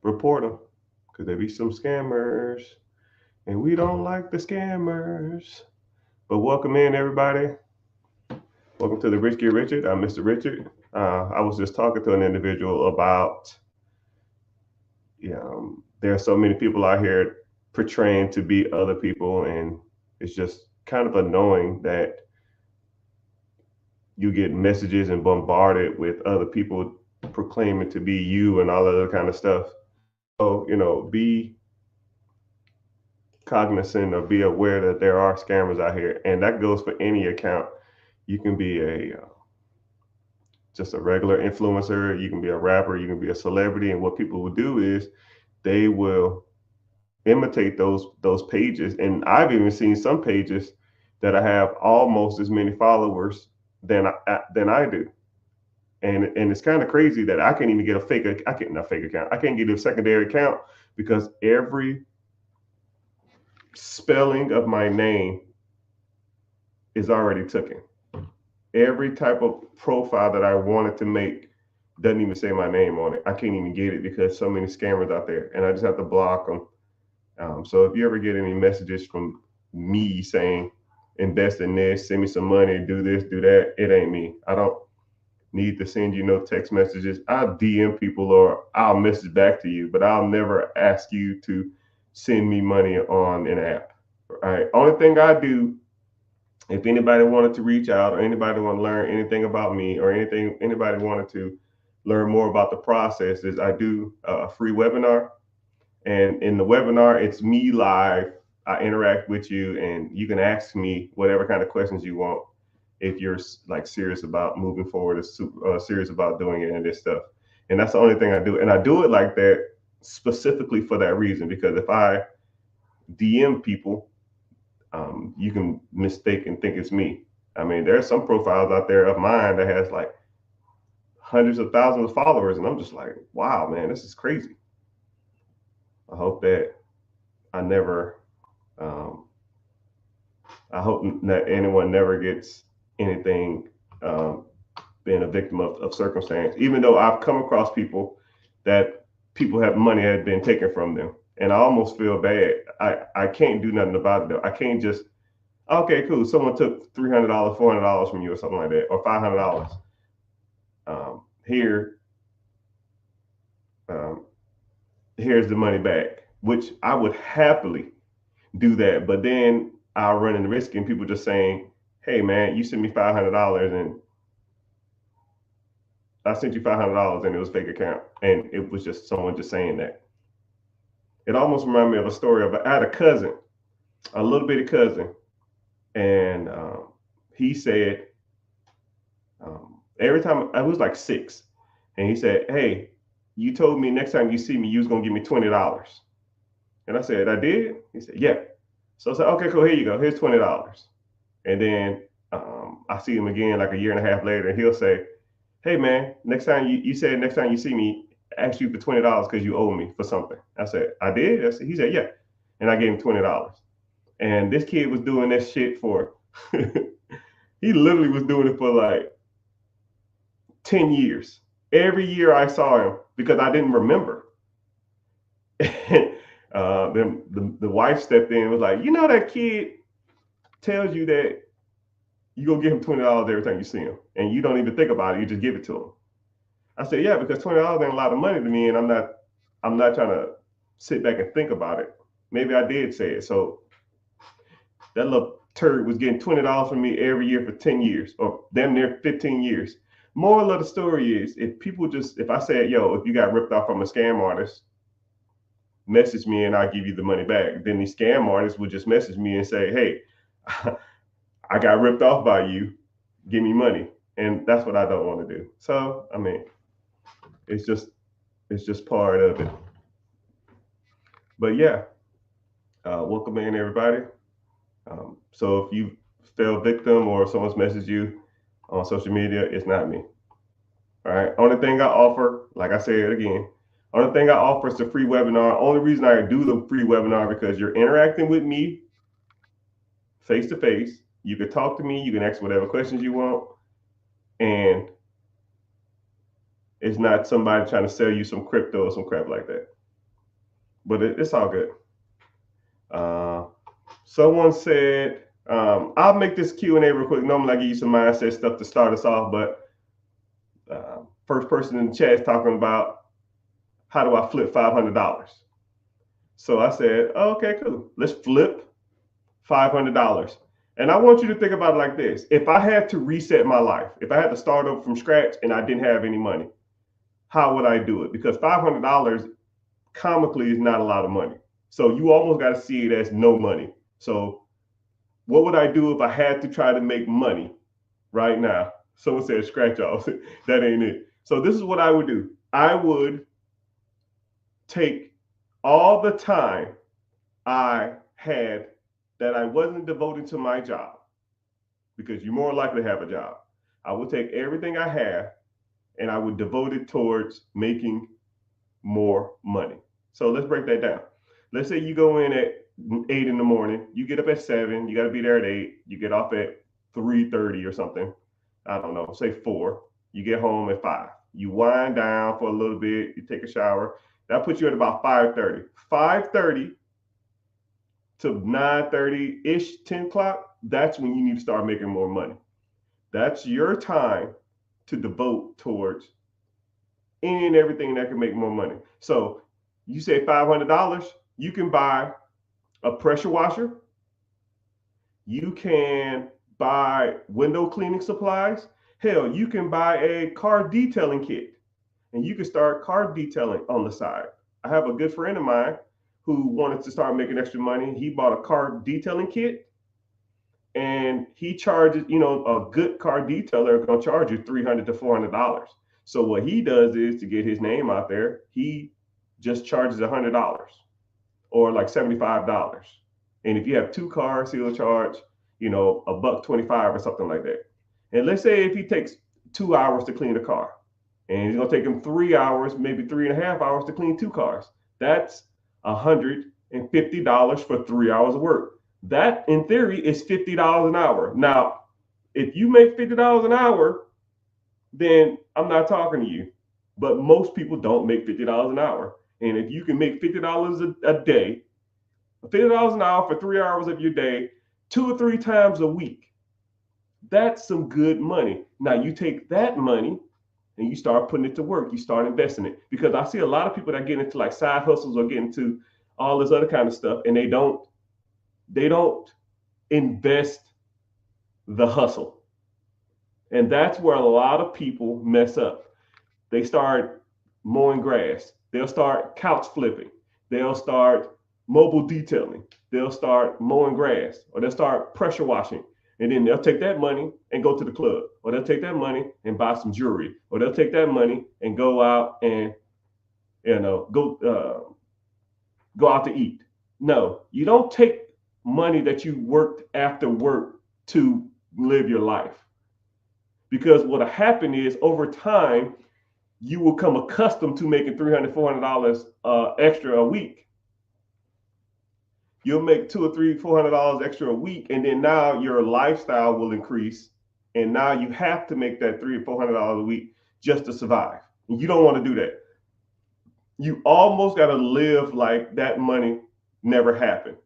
report them because there be some scammers, and we don't like the scammers. But welcome in, everybody. Welcome to the Rich Get Richard. I'm Mr. Richard. I was just talking to an individual about, there are so many people out here portraying to be other people, and it's just kind of annoying that you get messages and bombarded with other people proclaiming to be you and all other kind of stuff. So, be cognizant or be aware that there are scammers out here, and that goes for any account. You can be a just a regular influencer, you can be a rapper, you can be a celebrity, and what people will do is they will imitate those pages. And I've even seen some pages that I have almost as many followers than I do. And it's kind of crazy that I can't even get a fake. I can't not fake account. I can't get a secondary account because every spelling of my name is already taken. Every type of profile that I wanted to make doesn't even say my name on it. I can't even get it because so many scammers out there, and I just have to block them. So if you ever get any messages from me saying invest in this, send me some money, do this, do that, it ain't me. I don't need to send you no text messages. I'll DM people or I'll message back to you, but I'll never ask you to send me money on an app. All right. Only thing I do, if anybody wanted to reach out or anybody want to learn anything about me or anything, anybody wanted to learn more about the process, is I do a free webinar. And in the webinar, it's me live. I interact with you, and you can ask me whatever kind of questions you want if you're like serious about moving forward, or serious about doing it and this stuff. And that's the only thing I do. And I do it like that specifically for that reason, because if I DM people, you can mistake and think it's me. I mean, there are some profiles out there of mine that has like hundreds of thousands of followers, and I'm just like, wow, man, this is crazy. I hope that I never, um, I hope that anyone never gets anything, being a victim of circumstance, even though I've come across people that people have money had been taken from them. And I almost feel bad. I can't do nothing about it though. I can't just, okay, cool. Someone took $300, $400 from you or something like that, or $500. Here, um, here's the money back, which I would happily do that. But then I'll run in the risk and people just saying, hey man, you sent me $500 and I sent you $500 and it was fake account. And it was just someone just saying that. It almost reminded me of a story of I had a cousin, a little bitty cousin, and he said, every time I was like 6, and he said, hey, you told me next time you see me, you was gonna give me $20. And I said, I did? He said, yeah. So I said, okay, cool, here you go. Here's $20. And then I see him again like a year and a half later, and he'll say, hey man, next time you said next time you see me, ask you for $20 because you owe me for something. I said, I did? He said, yeah. And I gave him $20. And this kid was doing that shit for he literally was doing it for like 10 years. Every year I saw him because I didn't remember. Then the wife stepped in and was like, that kid tells you that you go give him $20 every time you see him, and you don't even think about it. You just give it to him. I said, yeah, because $20 ain't a lot of money to me, and I'm not trying to sit back and think about it. Maybe I did say it. So that little turd was getting $20 from me every year for 10 years, or damn near 15 years. Moral of the story is, if I said, yo, if you got ripped off from a scam artist, message me and I'll give you the money back. Then these scam artists would just message me and say, hey, I got ripped off by you, give me money. And that's what I don't want to do. So, I mean, it's just part of it. But yeah, welcome in everybody. So if you fell victim or someone's messaged you on social media, it's not me. All right. Only thing I offer, like I said again, only thing I offer is the free webinar. Only reason I do the free webinar because you're interacting with me face to face. You can talk to me. You can ask whatever questions you want, and it's not somebody trying to sell you some crypto or some crap like that. but it's all good. Someone said, I'll make this Q&A real quick. Normally I give you some mindset stuff to start us off, but first person in the chat is talking about how do I flip $500? So I said, oh, okay, cool. Let's flip $500. And I want you to think about it like this. If I had to reset my life, if I had to start over from scratch and I didn't have any money, how would I do it? Because $500 comically is not a lot of money. So you almost got to see it as no money. So what would I do if I had to try to make money right now? Someone said scratch off. That ain't it. So this is what I would do. I would take all the time I had that I wasn't devoted to my job, because you're more likely to have a job. I would take everything I have and I would devote it towards making more money. So let's break that down. Let's say you go in at 8 in the morning, you get up at 7, you got to be there at 8, you get off at 3:30 or something. I don't know, say 4, you get home at 5. You wind down for a little bit, you take a shower. That puts you at about 5:30. 5:30 to 9:30-ish, 10 o'clock, that's when you need to start making more money. That's your time to devote towards any and everything that can make more money. So you say $500, you can buy a pressure washer. You can buy window cleaning supplies. Hell, you can buy a car detailing kit and you can start car detailing on the side. I have a good friend of mine who wanted to start making extra money. He bought a car detailing kit and he charges, a good car detailer is going to charge you $300 to $400. So what he does is, to get his name out there, he just charges $100 or like $75. And if you have 2 cars, he'll charge, $1.25 or something like that. And let's say if he takes 2 hours to clean a car, and it's going to take him 3 hours, maybe 3.5 hours to clean 2 cars. That's $150 for 3 hours of work. That, in theory, is $50 an hour. Now, if you make $50 an hour, then I'm not talking to you. But most people don't make $50 an hour. And if you can make $50 a day, $50 an hour for 3 hours of your day, 2 or 3 times a week, that's some good money. Now you take that money and you start putting it to work. You start investing it. Because I see a lot of people that get into like side hustles or get into all this other kind of stuff, and they don't invest the hustle. And that's where a lot of people mess up. They start mowing grass. They'll start couch flipping. They'll start mobile detailing. They'll start mowing grass, or they'll start pressure washing. And then they'll take that money and go to the club, or they'll take that money and buy some jewelry, or they'll take that money and go out and go out to eat. No, you don't take money that you worked after work to live your life. Because what'll happen is, over time, you will become accustomed to making $300, $400 extra a week. You'll make $200 or $300, $400 extra a week, and then now your lifestyle will increase, and now you have to make that $300 or $400 a week just to survive. And you don't want to do that. You almost got to live like that money never happened.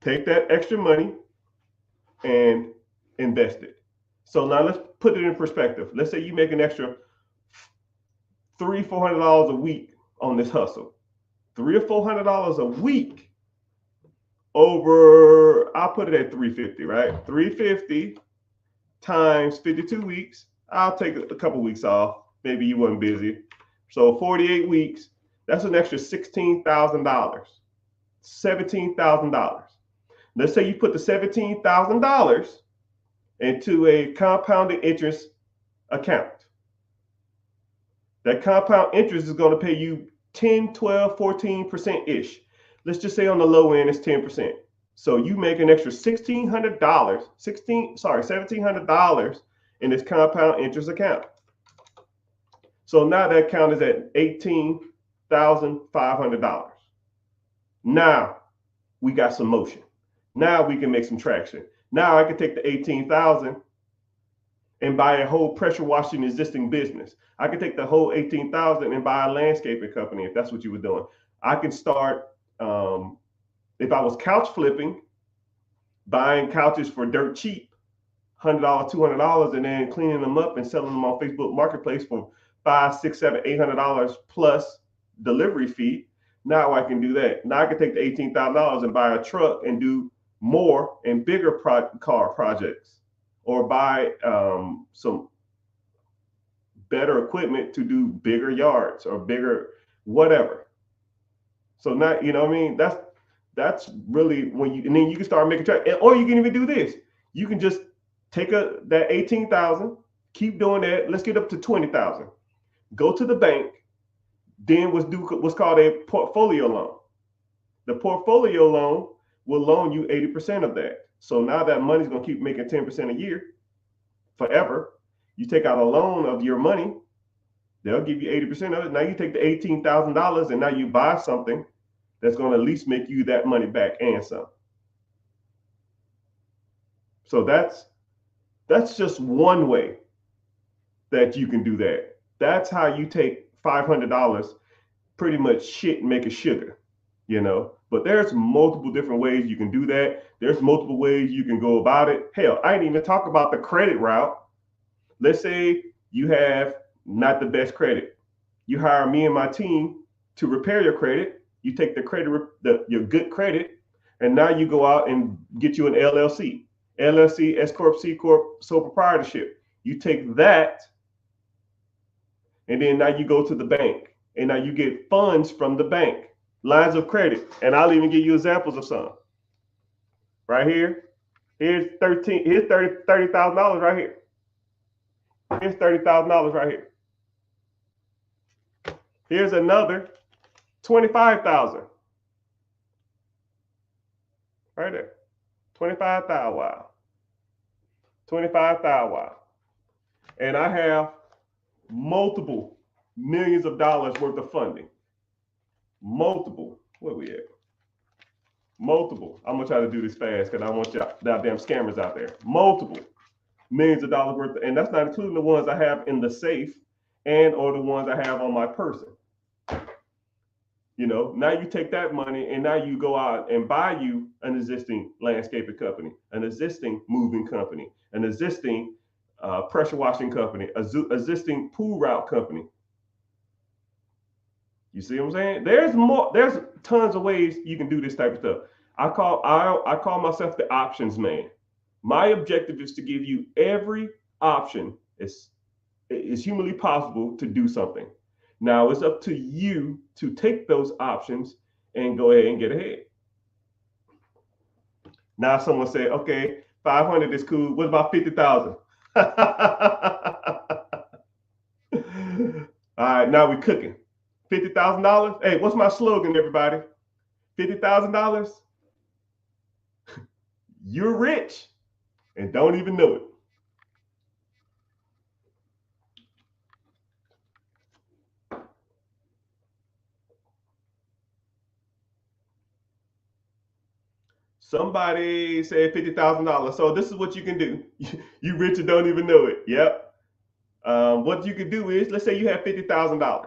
Take that extra money and invest it. So now let's put it in perspective. Let's say you make an extra $300, $400 a week on this hustle. $300 or $400 a week over, I'll put it at 350, right? 350 times 52 weeks. I'll take a couple weeks off. Maybe you weren't busy. So 48 weeks, that's an extra $16,000, $17,000. Let's say you put the $17,000 into a compounded interest account. That compound interest is going to pay you 10, 12, 14%-ish. Let's just say on the low end, it's 10%. So you make an extra $1,700 in this compound interest account. So now that account is at $18,500. Now we got some motion. Now we can make some traction. Now I can take the 18,000 and buy a whole pressure washing existing business. I can take the whole 18,000 and buy a landscaping company if that's what you were doing. I can start, if I was couch flipping, buying couches for dirt cheap, $100, $200, and then cleaning them up and selling them on Facebook Marketplace for $500, $600, $700, $800 plus delivery fee. Now I can do that. Now I can take the $18,000 and buy a truck and do more and bigger car projects, or buy some better equipment to do bigger yards or bigger whatever. So now, you know what I mean? That's really when you, and then you can start making track, or you can even do this. You can just take that 18,000, keep doing that. Let's get up to 20,000. Go to the bank. Then do what's called a portfolio loan. The portfolio loan will loan you 80% of that. So now that money's going to keep making 10% a year forever. You take out a loan of your money, they'll give you 80% of it. Now you take the $18,000 and now you buy something that's going to at least make you that money back and some. So that's just one way that you can do that. That's how you take $500, pretty much shit, and make it sugar, you know. But there's multiple different ways you can do that. There's multiple ways you can go about it. Hell, I didn't even talk about the credit route. Let's say you have not the best credit. You hire me and my team to repair your credit. You take the credit, your good credit, and now you go out and get you an LLC, S Corp, C Corp, sole proprietorship. You take that, and then now you go to the bank, and now you get funds from the bank, lines of credit, and I'll even give you examples of some. Right here, here's $30,000 right here. Here's $30,000 right here. Here's another 25,000 right there. 25,000. Wow. 25,000. Wow. And I have multiple millions of dollars worth of funding. Multiple. Where we at? Multiple. I'm gonna try to do this fast because I want y'all damn scammers out there. Multiple millions of dollars worth, and that's not including the ones I have in the safe and or the ones I have on my person. You know, now you take that money and now you go out and buy you an existing landscaping company, an existing moving company, an existing pressure washing company, existing pool route company. You see what I'm saying? There's tons of ways you can do this type of stuff. I call myself the options man. My objective is to give you every option as humanly possible to do something. Now it's up to you to take those options and go ahead and get ahead. Now someone say, okay, 500 is cool. What about 50,000? All right, now we're cooking. $50,000. Hey, what's my slogan, everybody? $50,000. You're rich and don't even know it. Somebody said $50,000. So this is what you can do. You rich and don't even know it. Yep. What you can do is, let's say you have $50,000.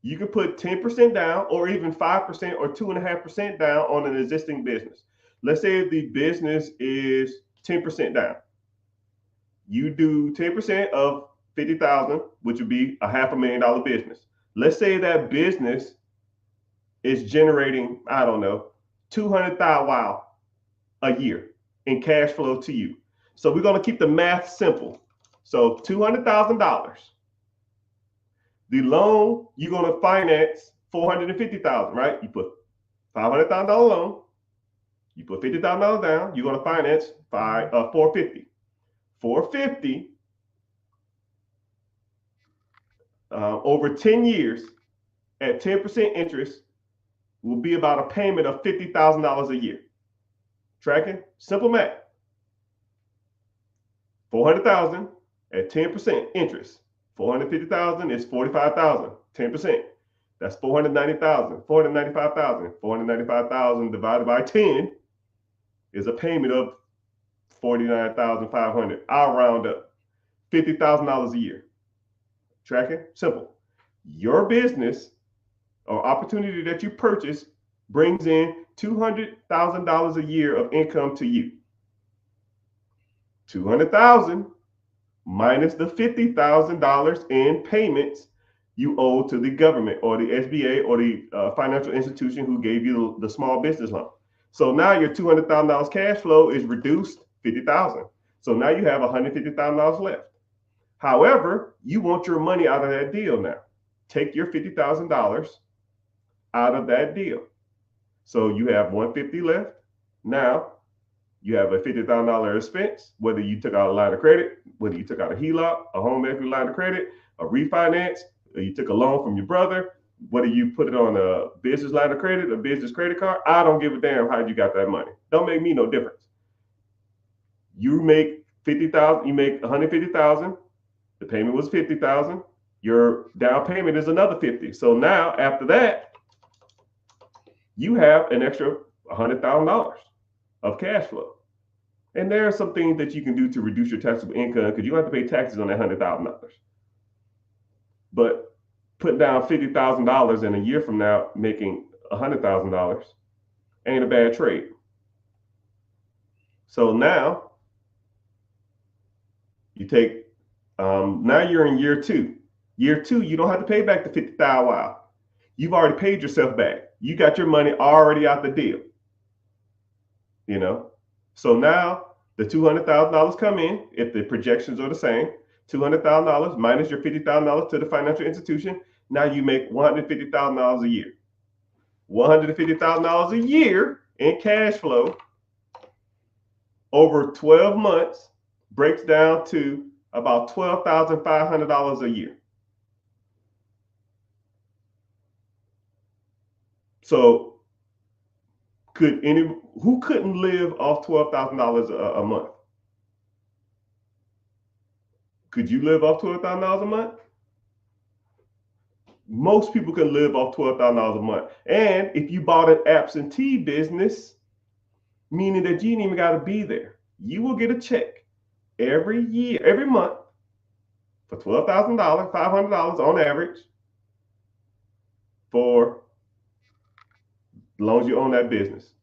You can put 10% down, or even 5% or 2.5% down on an existing business. Let's say the business is 10% down. You do 10% of 50,000, which would be a $500,000 business. Let's say that business is generating, I don't know, 200,000 a year in cash flow to you. So we're going to keep the math simple. So $200,000. The loan, you're going to finance $450,000, right? You put $500,000 loan, you put $50,000 down, you're going to finance $450,000. $450,000 over 10 years at 10% interest will be about a payment of $50,000 a year. Tracking? Simple math. $400,000 at 10% interest. $450,000 is $45,000. 10%. That's $490,000. $495,000. $495,000 divided by 10 is a payment of $49,500. I'll round up. $50,000 a year. Tracking? Simple. Your business or opportunity that you purchase brings in $200,000 a year of income to you. 200,000 minus the $50,000 in payments you owe to the government or the SBA or the financial institution who gave you the small business loan. So now your $200,000 cash flow is reduced 50,000. So now you have $150,000 left. However, you want your money out of that deal now. Take your $50,000 out of that deal. So you have $150 left. Now you have a $50,000 expense, whether you took out a line of credit, whether you took out a HELOC, a home equity line of credit, a refinance, or you took a loan from your brother, whether you put it on a business line of credit, a business credit card. I don't give a damn how you got that money. Don't make me no difference. You make 50,000, you make 150,000. The payment was 50,000. Your down payment is another 50. So now after that, you have an extra $100,000 of cash flow. And there are some things that you can do to reduce your taxable income because you don't have to pay taxes on that $100,000. But putting down $50,000 in a year from now, making $100,000 ain't a bad trade. So now you take, now you're in year two. Year two, you don't have to pay back the $50,000. Wow. You've already paid yourself back. You got your money already out the deal. You know, so now the $200,000 come in if the projections are the same. $200,000 minus your $50,000 to the financial institution. Now you make $150,000 a year. $150,000 a year in cash flow over 12 months breaks down to about $12,500 a year. So who couldn't live off $12,000 a month? Could you live off $12,000 a month? Most people can live off $12,000 a month. And if you bought an absentee business, meaning that you didn't even got to be there, you will get a check every year, every month for $12,000, $500 on average for as long as you own that business.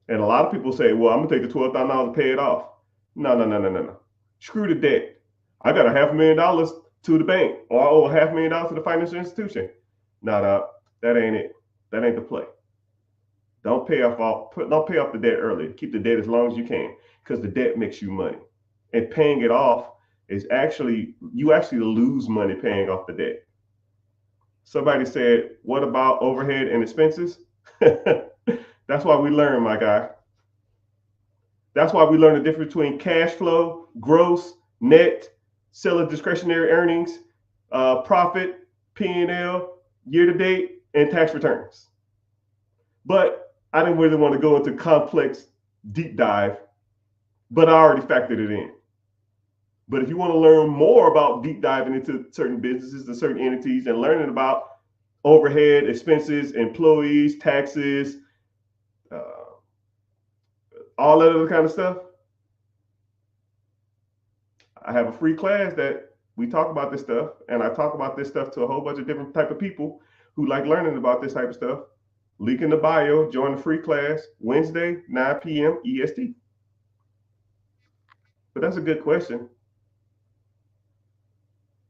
And a lot of people say, well, I'm going to take the $12,000 and pay it off. No. Screw the debt. I got $500,000 to the bank, or I owe $500,000 to the financial institution. No, that ain't it. That ain't the play. Don't pay off the debt early. Keep the debt as long as you can, because the debt makes you money. And paying it off is you actually lose money paying off the debt. Somebody said, what about overhead and expenses? That's why we learn, my guy. That's why we learn the difference between cash flow, gross, net, seller discretionary earnings, profit, P&L, year to date, and tax returns. But I didn't really want to go into complex deep dive, but I already factored it in. But if you want to learn more about deep diving into certain businesses and certain entities and learning about overhead, expenses, employees, taxes, all that other kind of stuff, I have a free class that we talk about this stuff, and I talk about this stuff to a whole bunch of different type of people who like learning about this type of stuff. Link in the bio, join the free class, Wednesday, 9 p.m. EST. But that's a good question.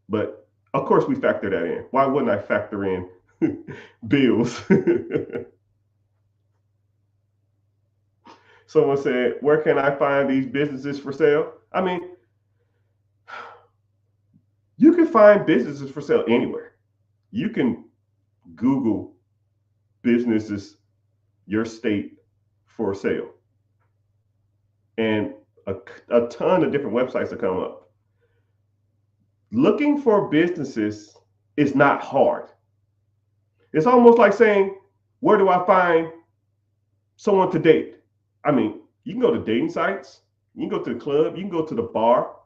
But of course we factor that in. Why wouldn't I factor in bills? Someone said, where can I find these businesses for sale? I mean, you can find businesses for sale anywhere. You can Google businesses, your state for sale. And a ton of different websites will come up. Looking for businesses is not hard. It's almost like saying, where do I find someone to date? I mean, you can go to dating sites, you can go to the club, you can go to the bar.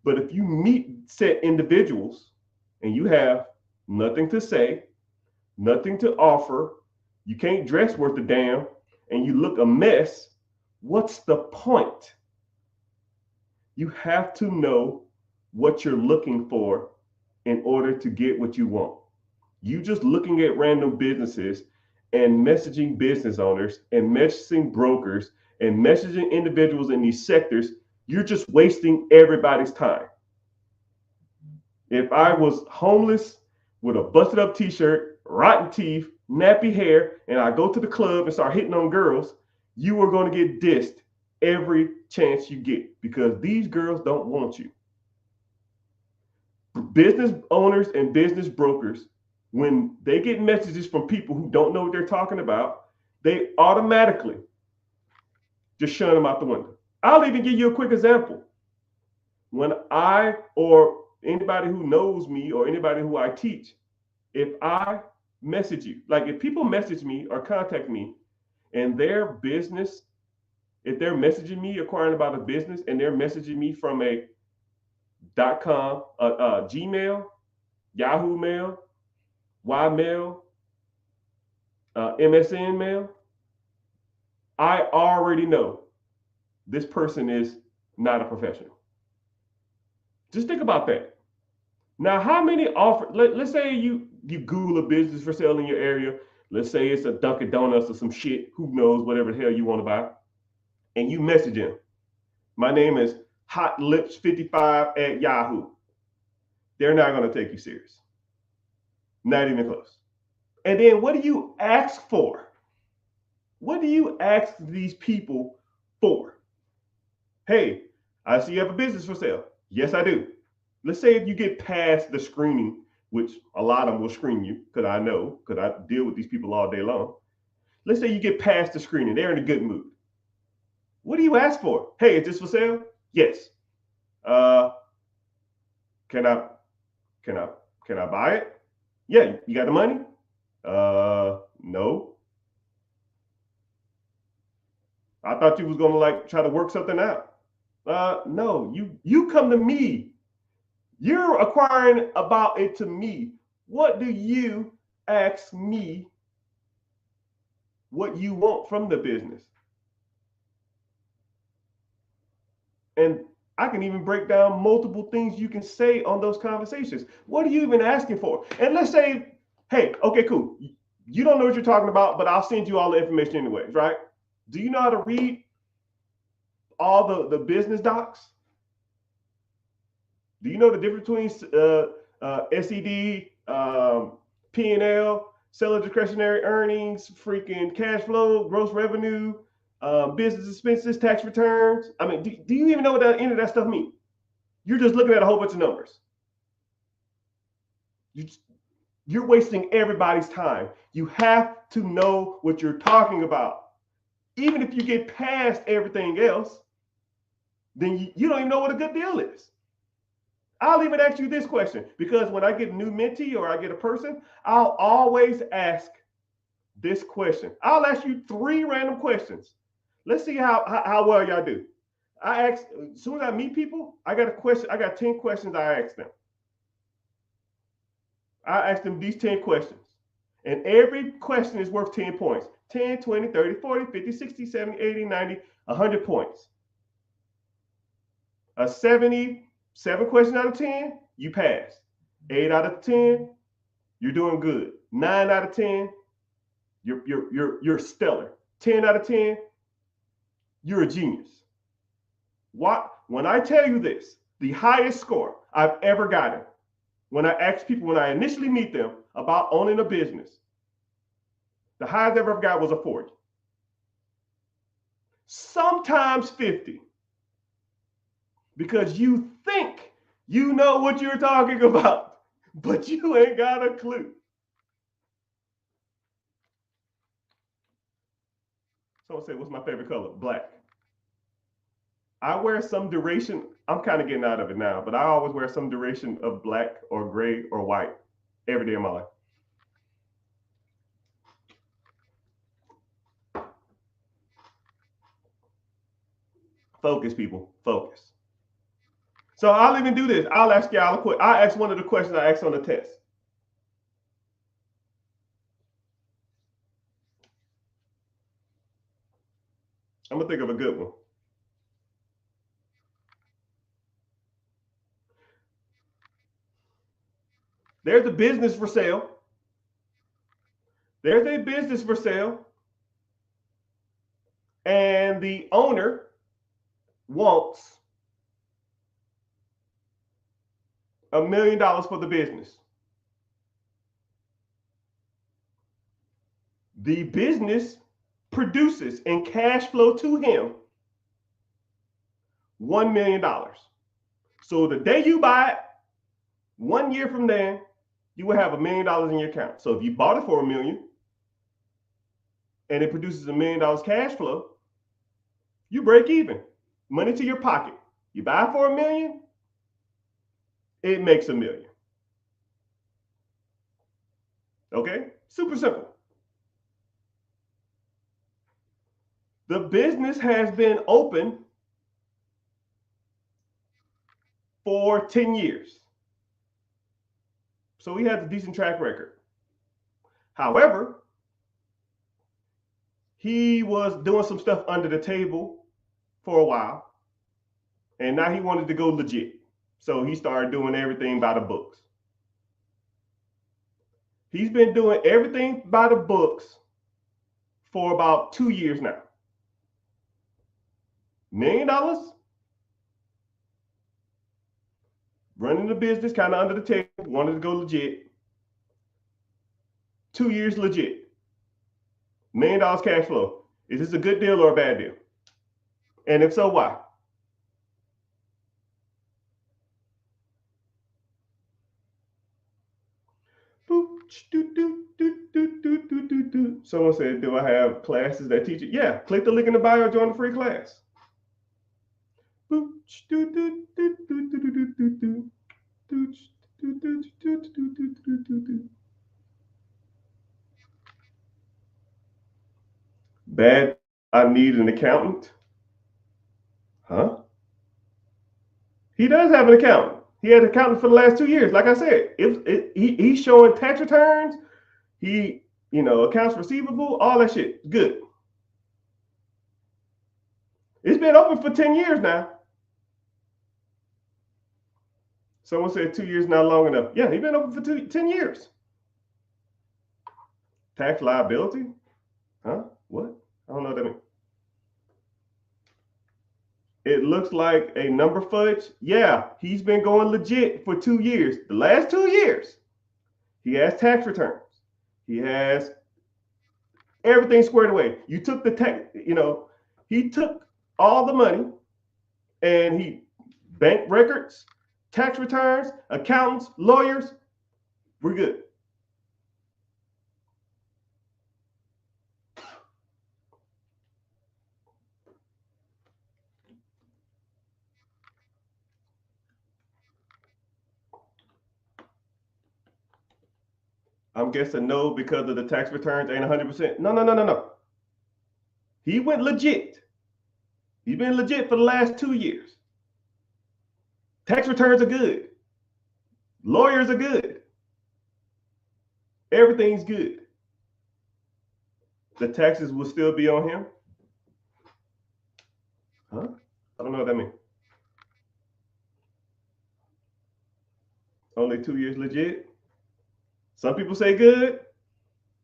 But if you meet set individuals and you have nothing to say, nothing to offer, you can't dress worth a damn, and you look a mess, what's the point? You have to know what you're looking for in order to get what you want. You just looking at random businesses and messaging business owners and messaging brokers and messaging individuals in these sectors, you're just wasting everybody's time. If I was homeless with a busted up t-shirt, rotten teeth, nappy hair, and I go to the club and start hitting on girls, you are going to get dissed every chance you get because these girls don't want you. Business owners and business brokers, when they get messages from people who don't know what they're talking about, they automatically just shun them out the window. I'll even give you a quick example. When I or anybody who knows me or anybody who I teach, if I message you, like if people message me or contact me and their business, if they're messaging me acquiring about a business and they're messaging me from a .com, Gmail, Yahoo Mail, Ymail, MSN Mail, I already know this person is not a professional. Just think about that. Now, how many offer? Let's say you Google a business for sale in your area. Let's say it's a Dunkin' Donuts or some shit. Who knows? Whatever the hell you want to buy, and you message him. My name is Hot Lips 55 at Yahoo. They're not going to take you serious. Not even close. And then what do you ask for? What do you ask these people for? Hey, I see you have a business for sale. Yes, I do. Let's say if you get past the screening, which a lot of them will screen you, because I know, because I deal with these people all day long. Let's say you get past the screening, they're in a good mood. What do you ask for? Hey, is this for sale? Yes. Can I buy it? Yeah, you got the money? No. I thought you was gonna like try to work something out. No, you come to me. You're acquiring about it to me. What do you ask me what you want from the business? And I can even break down multiple things you can say on those conversations. What are you even asking for? And let's say, hey, okay, cool. You don't know what you're talking about, but I'll send you all the information anyways, right? Do you know how to read all the business docs? Do you know the difference between SED, P&L, seller discretionary earnings, freaking cash flow, gross revenue, business expenses, tax returns? I mean, do you even know what any of that stuff means? You're just looking at a whole bunch of numbers. You're wasting everybody's time. You have to know what you're talking about. Even if you get past everything else, then you don't even know what a good deal is. I'll even ask you this question because when I get a new mentee or I get a person, I'll always ask this question. I'll ask you 3 random questions. Let's see how well y'all do. I ask, as soon as I meet people, I got a question. I got 10 questions I ask them. I ask them these 10 questions. And every question is worth 10 points. 10, 20, 30, 40, 50, 60, 70, 80, 90, 100 points. A 77 question out of 10, you pass. 8 out of 10, you're doing good. 9 out of 10, you're stellar. 10 out of 10, you're a genius. When I tell you this, the highest score I've ever gotten, when I ask people, when I initially meet them about owning a business, the highest I ever got was a 40. Sometimes 50. Because you think you know what you're talking about, but you ain't got a clue. Someone said, what's my favorite color? Black. I wear some duration. I'm kind of getting out of it now, but I always wear some duration of black or gray or white every day of my life. Focus, people. Focus. So I'll even do this. I'll ask y'all a question. I'll ask one of the questions I asked on the test. I'm going to think of a good one. There's a business for sale. There's a business for sale. And the owner wants $1 million for the business. The business produces in cash flow to him $1 million. So the day you buy it, 1 year from then, you will have $1 million in your account. So if you bought it for $1 million and it produces $1 million cash flow, you break even. Money to your pocket. You buy it for $1 million, it makes $1 million. Okay? Super simple. The business has been open for 10 years. So he has a decent track record. However, he was doing some stuff under the table for a while. And now he wanted to go legit. So he started doing everything by the books. He's been doing everything by the books for about 2 years now. $1 million, running the business kind of under the table, wanted to go legit. 2 years legit. $1 million cash flow. Is this a good deal or a bad deal? And if so, why? Someone said, do I have classes that teach it? Yeah, click the link in the bio, join the free class. Bad, I need an accountant. Huh? He does have an accountant. He had an accountant for the last 2 years. Like I said, he's showing tax returns. He, accounts receivable, all that shit. Good. It's been open for 10 years now. Someone said 2 years not long enough. Yeah, he's been open for 10 years. Tax liability? Huh? What? I don't know what that means. It looks like a number fudge. Yeah, he's been going legit for 2 years. The last 2 years, he has tax returns. He has everything squared away. You took the tax, he took all the money and he bank records, tax returns, accountants, lawyers. We're good. I'm guessing no, because of the tax returns ain't 100%. No. He went legit. He's been legit for the last 2 years. Tax returns are good. Lawyers are good. Everything's good. The taxes will still be on him. Huh? I don't know what that means. Only 2 years legit. Some people say good.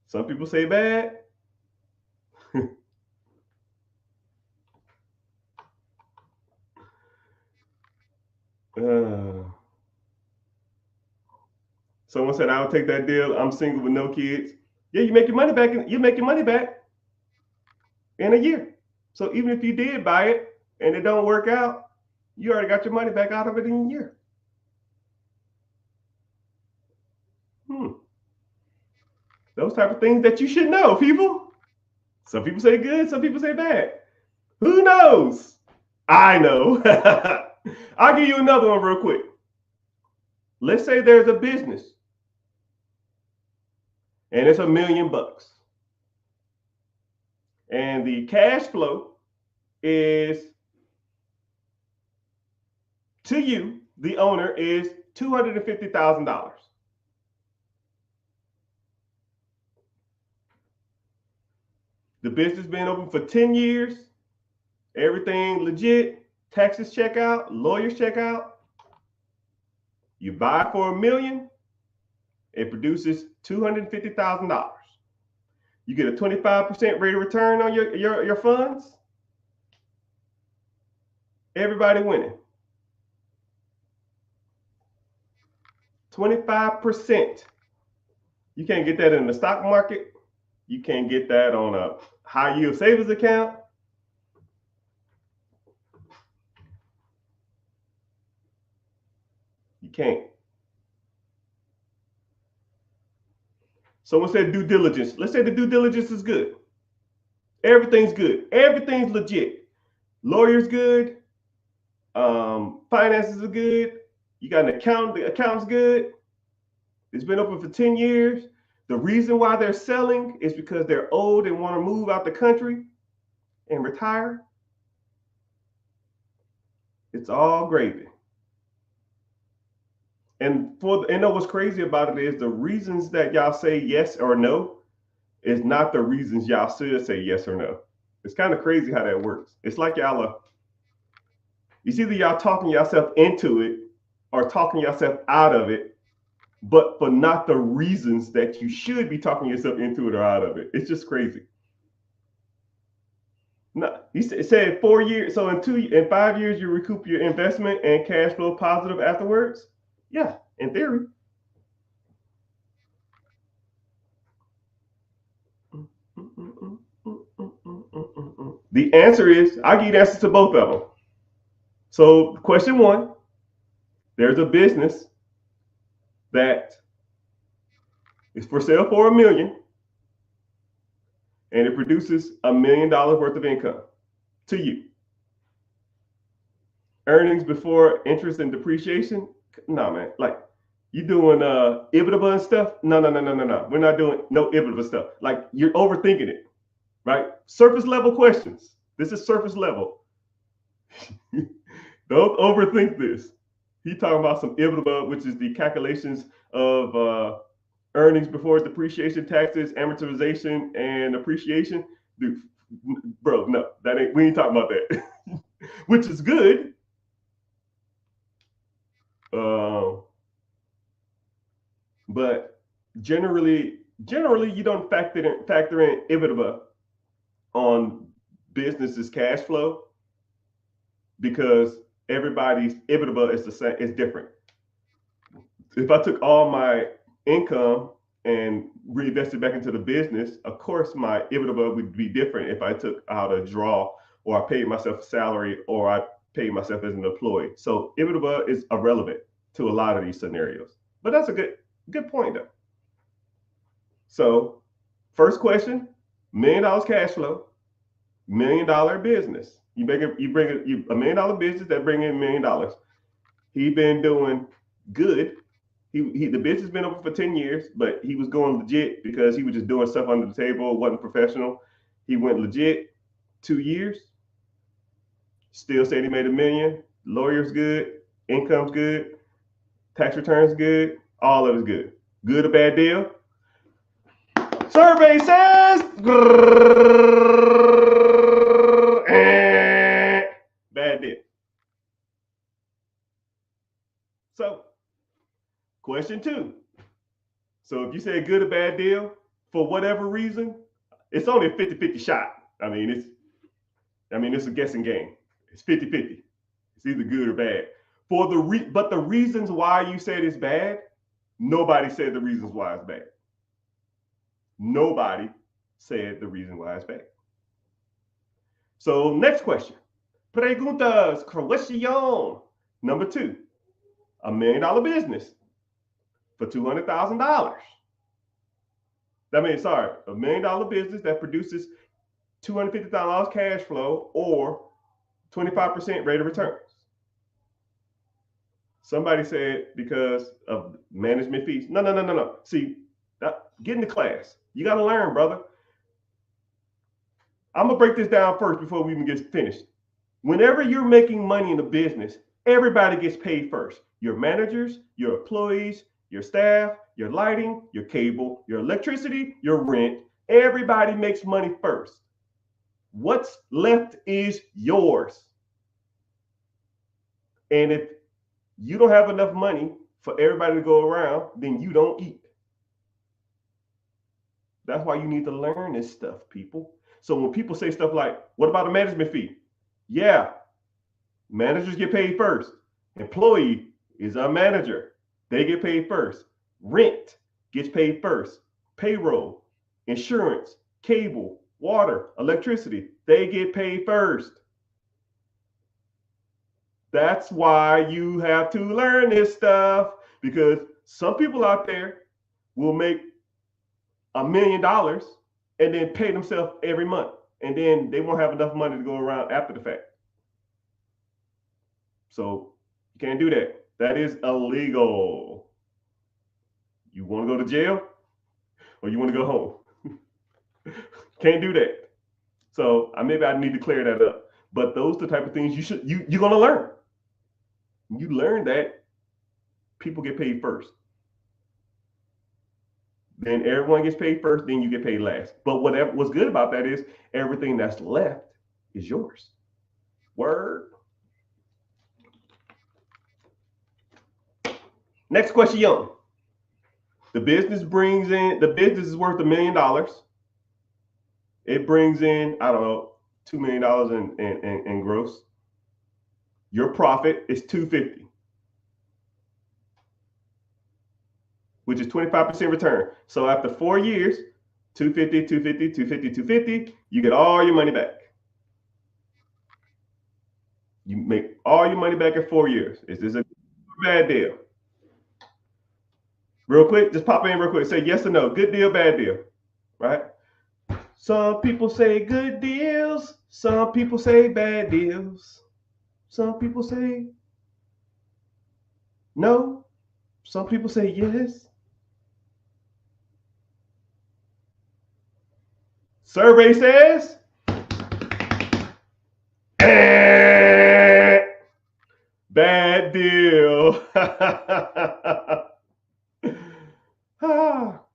Some people say bad. Someone said, I'll take that deal. I'm single with no kids. Yeah, you make your money back. You make your money back in a year. So even if you did buy it and it don't work out, you already got your money back out of it in a year. Those type of things that you should know, people. Some people say good, some people say bad. Who knows? I know. I'll give you another one real quick. Let's say there's a business and it's $1 million. And the cash flow is, to you, the owner, is $250,000. The business been open for 10 years. Everything legit. Taxes check out. Lawyers check out. You buy for $1 million. It produces $250,000. You get a 25% rate of return on your funds. Everybody winning. 25%. You can't get that in the stock market. You can't get that on a high yield savings account. You can't. Someone said due diligence. Let's say the due diligence is good. Everything's good. Everything's legit. Lawyer's good. Finances are good. You got an accountant. The account's good. It's been open for 10 years. The reason why they're selling is because they're old and want to move out the country and retire. It's all gravy. And what's crazy about it is the reasons that y'all say yes or no is not the reasons y'all should say yes or no. It's kind of crazy how that works. It's like it's either y'all talking yourself into it or talking yourself out of it, but for not the reasons that you should be talking yourself into it or out of it. It's just crazy. No, he said 4 years. So in 5 years, you recoup your investment and cash flow positive afterwards. Yeah, in theory. The answer is, I give you the answer to both of them. So question one, there's a business that is for sale for $1 million and it produces $1 million worth of income to you. Earnings before interest and depreciation? No, man. Like, you doing EBITDA and stuff? No. We're not doing no EBITDA stuff. Like, you're overthinking it, right? Surface level questions. This is surface level. Don't overthink this. He talking about some EBITDA, which is the calculations of earnings before depreciation, taxes, amortization, and appreciation. Dude, bro, no, we ain't talking about that. Which is good. But generally you don't factor in EBITDA on business's cash flow because everybody's EBITDA is the same, is different. If I took all my income and reinvested back into the business, of course my EBITDA would be different if I took out a draw or I paid myself a salary or I paid myself as an employee. So EBITDA is irrelevant to a lot of these scenarios. But that's a good point though. So first question, $1 million cash flow, $1 million business. You bring a $1 million business that bring in $1 million. He been doing good. The business been open for 10 years, but he was going legit because he was just doing stuff under the table, wasn't professional. He went legit 2 years. Still said he made $1 million. Lawyer's good, income's good, tax returns good, all of it's good. Good or bad deal? Survey says bad deal. So, question 2. So if you say good or bad deal, for whatever reason, it's only a 50-50 shot. I mean, it's a guessing game. It's 50-50. It's either good or bad. But the reasons why you said it's bad, nobody said the reasons why it's bad. Nobody said the reason why it's bad. So next question. Preguntas, question. Number 2, $1 million business for $200,000. $1 million business that produces $250,000 cash flow or 25% rate of returns. Somebody said because of management fees. No. See, get into class. You got to learn, brother. I'm going to break this down first before we even get finished. Whenever you're making money in a business, everybody gets paid first. Your managers, your employees, your staff, your lighting, your cable, your electricity, your rent. Everybody makes money first. What's left is yours. And if you don't have enough money for everybody to go around, then you don't eat. That's why you need to learn this stuff, people. So when people say stuff like, what about a management fee? Yeah, managers get paid first. Employee is a manager. They get paid first. Rent gets paid first. Payroll, insurance, cable, water, electricity, they get paid first. That's why you have to learn this stuff, because some people out there will make $1 million and then pay themselves every month, and then they won't have enough money to go around after the fact. So you can't do that. That is illegal. You want to go to jail or you want to go home? Can't do that. So maybe I need to clear that up. But those are the type of things you're gonna learn. You learn that people get paid first. Then everyone gets paid first, then you get paid last. But what's good about that is everything that's left is yours. Word. Next question. The business is worth $1 million. It brings in, I don't know, $2 million in gross. Your profit is $250, which is 25% return. So after 4 years, 250, 250, 250, 250, you get all your money back. You make all your money back in 4 years. Is this a bad deal? Real quick, just pop in real quick. Say yes or no. Good deal, bad deal. Right? Some people say good deals. Some people say bad deals. Some people say no. Some people say yes. Survey says bad deal.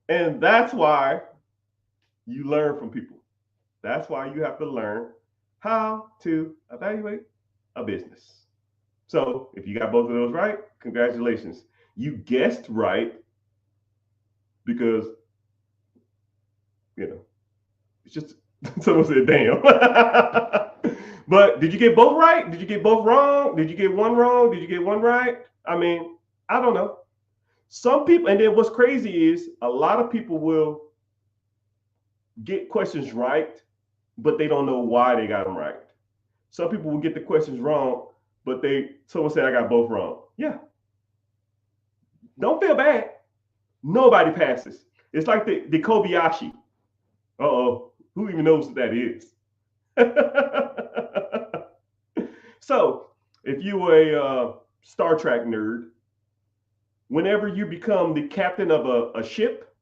And that's why you learn from people. That's why you have to learn how to evaluate a business. So if you got both of those right, congratulations. You guessed right because, it's just someone said, damn. But did you get both right? Did you get both wrong? Did you get one wrong? Did you get one right? I mean, I don't know. Some people, and then what's crazy is a lot of people will get questions right, but they don't know why they got them right. Some people will get the questions wrong, but someone said I got both wrong. Yeah. Don't feel bad. Nobody passes. It's like the Kobayashi. Uh-oh. Who even knows what that is? So, if you were a Star Trek nerd, whenever you become the captain of a ship,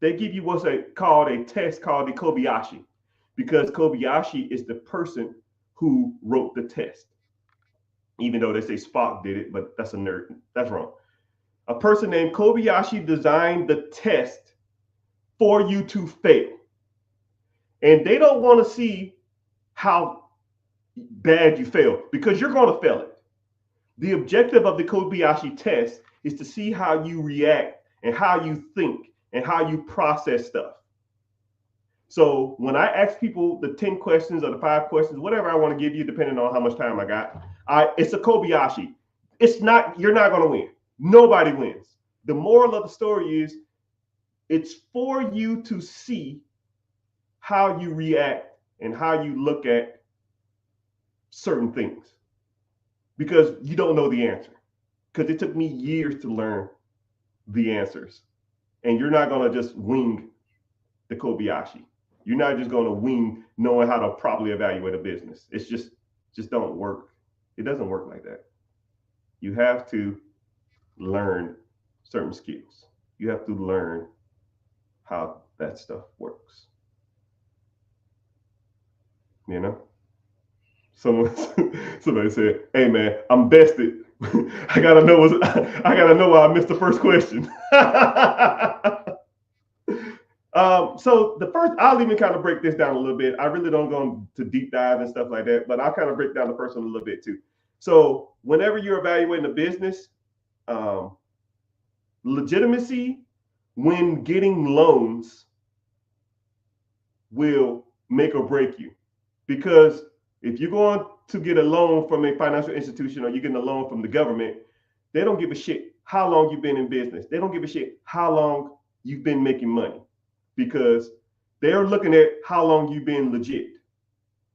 they give you what's called a test called the Kobayashi, because Kobayashi is the person who wrote the test. Even though they say Spock did it, but that's a nerd. That's wrong. A person named Kobayashi designed the test for you to fail. And they don't want to see how bad you fail, because you're going to fail it. The objective of the Kobayashi test is to see how you react and how you think and how you process stuff. So when I ask people the 10 questions or the 5 questions, whatever I want to give you, depending on how much time I got, it's a Kobayashi. You're not going to win. Nobody wins. The moral of the story is it's for you to see how you react and how you look at certain things, because you don't know the answer. Because it took me years to learn the answers. And you're not going to just wing the Kobayashi. You're not just going to wing knowing how to properly evaluate a business. It's just don't work. It doesn't work like that. You have to learn certain skills. You have to learn how that stuff works. You know? Somebody said, "Hey man, I'm bested. I gotta know why I missed the first question." So the first, I'll even kind of break this down a little bit. I really don't go into deep dive and stuff like that, but I'll kind of break down the first one a little bit too. So whenever you're evaluating a business, legitimacy when getting loans will make or break you. Because if you're going to get a loan from a financial institution or you're getting a loan from the government, they don't give a shit how long you've been in business. They don't give a shit how long you've been making money, because they're looking at how long you've been legit.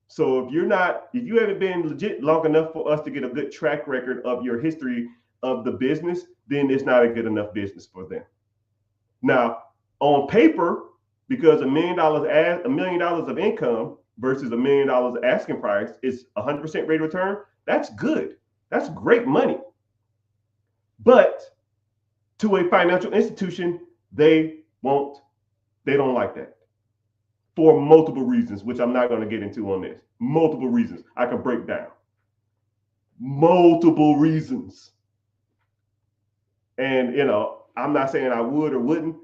So if you haven't been legit long enough for us to get a good track record of your history of the business, then it's not a good enough business for them. Now, on paper, because $1 million of income versus $1 million asking price is 100% rate of return, that's good. That's great money. But to a financial institution, they don't like that for multiple reasons, which I'm not going to get into on this. Multiple reasons. I can break down. Multiple reasons. And, I'm not saying I would or wouldn't.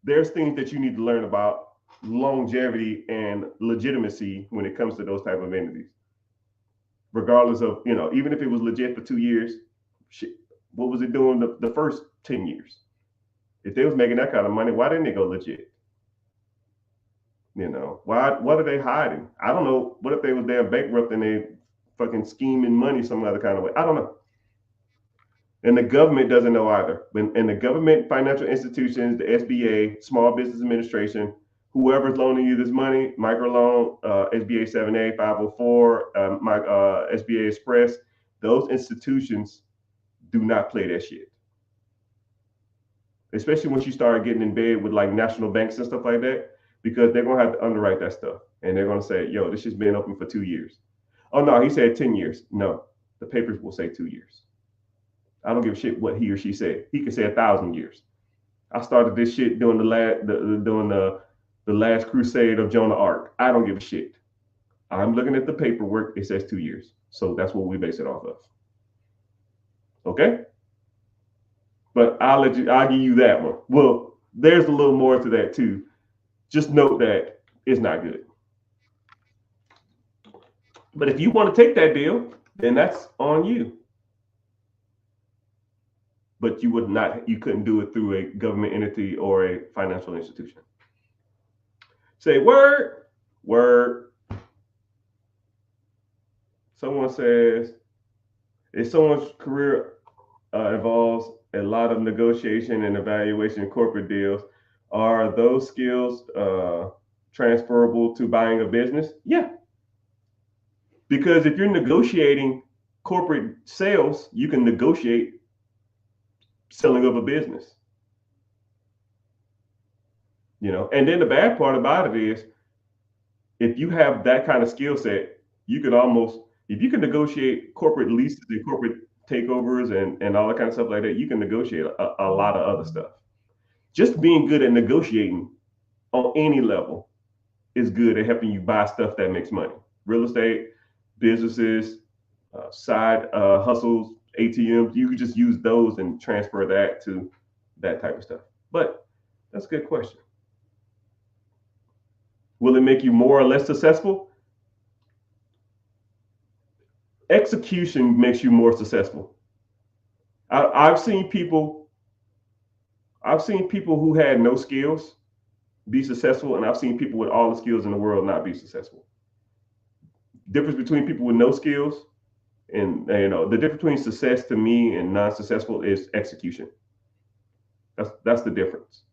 There's things that you need to learn about longevity and legitimacy when it comes to those type of entities. Regardless of, even if it was legit for 2 years, shit, what was it doing the first 10 years? If they was making that kind of money, why didn't they go legit? What are they hiding? I don't know. What if they was damn bankrupt and they fucking scheming money some other kind of way? I don't know. And the government doesn't know either. And the government, financial institutions, the SBA, Small Business Administration, whoever's loaning you this money, microloan, SBA 7A, 504, SBA Express, those institutions do not play that shit. Especially once you start getting in bed with like national banks and stuff like that, because they're going to have to underwrite that stuff. And they're going to say, yo, this has been open for 2 years. Oh, no, he said 10 years. No, the papers will say 2 years. I don't give a shit what he or she said. He could say 1,000 years. I started this shit during the last crusade of Joan of Arc. I don't give a shit. I'm looking at the paperwork. It says 2 years. So that's what we base it off of. Okay? But I'll give you that one. Well, there's a little more to that too. Just note that it's not good. But if you want to take that deal, then that's on you. But you couldn't do it through a government entity or a financial institution. Say word. Someone says, if someone's career involves a lot of negotiation and evaluation in corporate deals, are those skills transferable to buying a business? Yeah. Because if you're negotiating corporate sales, you can negotiate selling of a business. And then the bad part about it is, if you have that kind of skill set, you could if you can negotiate corporate leases and corporate takeovers and all that kind of stuff like that, you can negotiate a lot of other stuff. Just being good at negotiating on any level is good at helping you buy stuff that makes money. Real estate, businesses, side hustles, ATMs, you could just use those and transfer that to that type of stuff. But that's a good question. Will it make you more or less successful? Execution makes you more successful. I've seen people who had no skills be successful, and I've seen people with all the skills in the world not be successful. Difference between people with no skills and the difference between success to me and non-successful is execution. That's the difference.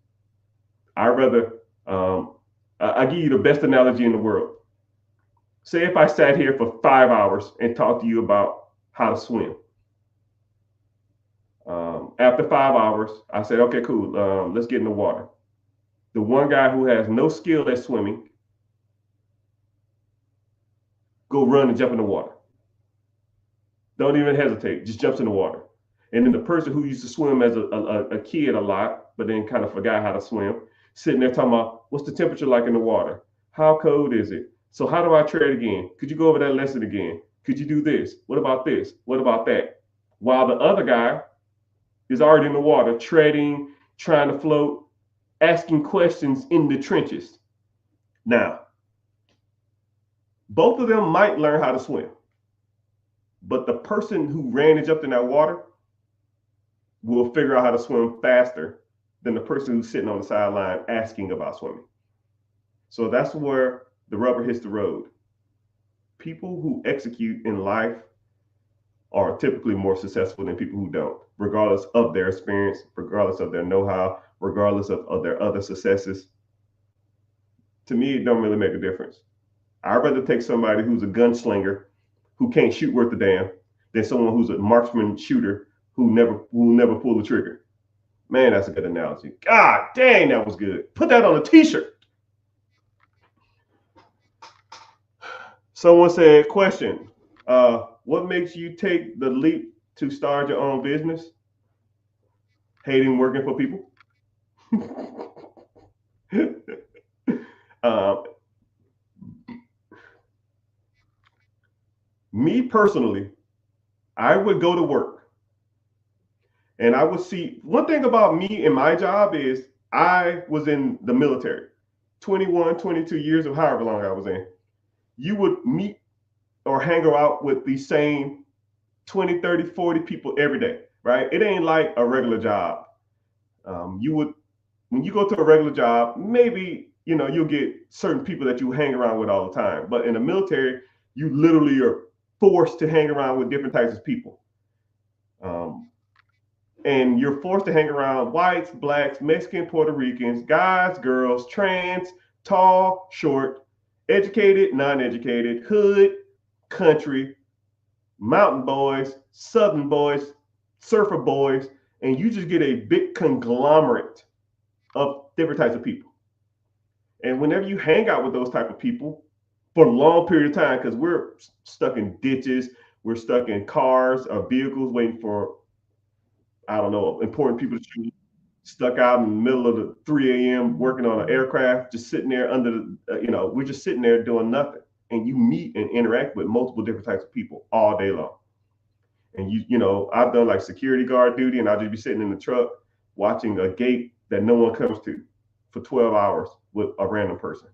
I'd rather I give you the best analogy in the world. Say if I sat here for 5 hours and talked to you about how to swim. After 5 hours, I said, okay, cool. Let's get in the water. The one guy who has no skill at swimming, go run and jump in the water. Don't even hesitate. Just jumps in the water. And then the person who used to swim as a kid a lot, but then kind of forgot how to swim, sitting there talking about, what's the temperature like in the water? How cold is it? So how do I tread again? Could you go over that lesson again? Could you do this? What about this? What about that? While the other guy is already in the water, treading, trying to float, asking questions in the trenches. Now, both of them might learn how to swim, but the person who ran and jumped in that water will figure out how to swim faster than the person who's sitting on the sideline asking about swimming. So that's where the rubber hits the road. People who execute in life are typically more successful than people who don't, regardless of their experience, regardless of their know-how, regardless of their other successes. To me, it don't really make a difference. I'd rather take somebody who's a gunslinger who can't shoot worth a damn than someone who's a marksman shooter who never pull the trigger. Man, that's a good analogy. God dang, that was good. Put that on a t-shirt. Someone said, question, what makes you take the leap to start your own business? Hating working for people. um, Me personally, I would go to work and I would see, one thing about me and my job is I was in the military, 21, 22 years of however long I was in. You would meet or hang out with the same 20, 30, 40 people every day, right? It ain't like a regular job. You would, when you go to a regular job, maybe, you'll get certain people that you hang around with all the time. But in the military, you literally are forced to hang around with different types of people. Um, and you're forced to hang around whites, blacks, Mexican, Puerto Ricans, guys, girls, trans, tall, short, educated, non-educated, hood, country, mountain boys, southern boys, surfer boys, and you just get a big conglomerate of different types of people. And whenever you hang out with those type of people for a long period of time, because we're stuck in ditches, we're stuck in cars or vehicles waiting for, I don't know, important people to shoot, stuck out in the middle of the 3 a.m. working on an aircraft, just sitting there under the, we're just sitting there doing nothing. And you meet and interact with multiple different types of people all day long. And I've done like security guard duty, and I'll just be sitting in the truck watching a gate that no one comes to for 12 hours with a random person.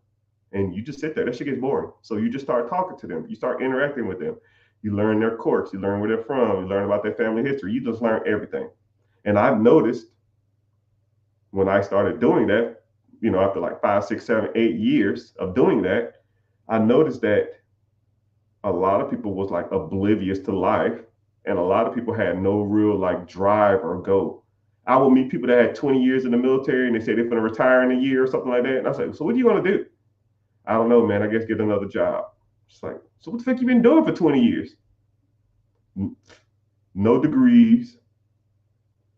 And you just sit there. That shit gets boring. So you just start talking to them. You start interacting with them. You learn their quirks. You learn where they're from. You learn about their family history. You just learn everything. And I've noticed when I started doing that, after like 5, 6, 7, 8 years of doing that, I noticed that a lot of people was like oblivious to life, and a lot of people had no real like drive or goal. I would meet people that had 20 years in the military and they say they're going to retire in a year or something like that. And I was like, so what are you going to do? I don't know, man. I guess get another job. It's like, so what the fuck you been doing for 20 years? No degrees,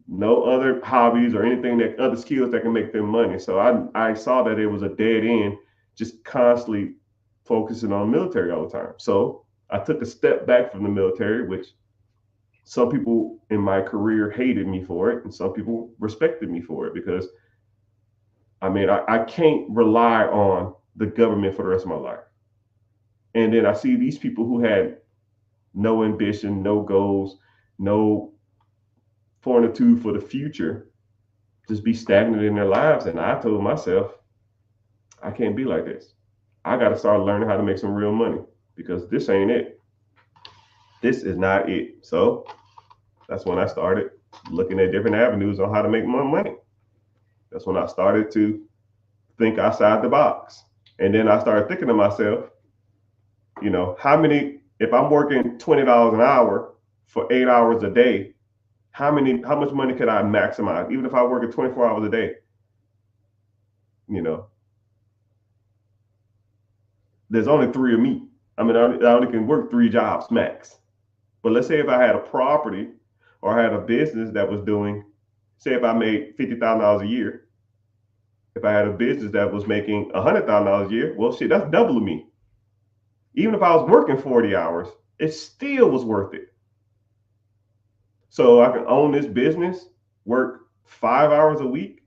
no other hobbies or anything, that other skills that can make them money. So I saw that it was a dead end, just constantly focusing on military all the time. So I took a step back from the military, which some people in my career hated me for it, and some people respected me for it, because I can't rely on the government for the rest of my life. And then I see these people who had no ambition, no goals, no fortitude for the future, just be stagnant in their lives. And I told myself, I can't be like this. I got to start learning how to make some real money, because this ain't it. This is not it. So that's when I started looking at different avenues on how to make more money. That's when I started to think outside the box. And then I started thinking to myself, if I'm working $20 an hour for 8 hours a day, how much money could I maximize? Even if I work at 24 hours a day, there's only three of me. I only can work 3 jobs max. But let's say if I had a property or I had a business that was doing, say if I made $50,000 a year, if I had a business that was making $100,000 a year, well, shit, that's double of me. Even if I was working 40 hours, it still was worth it. So I can own this business, work 5 hours a week,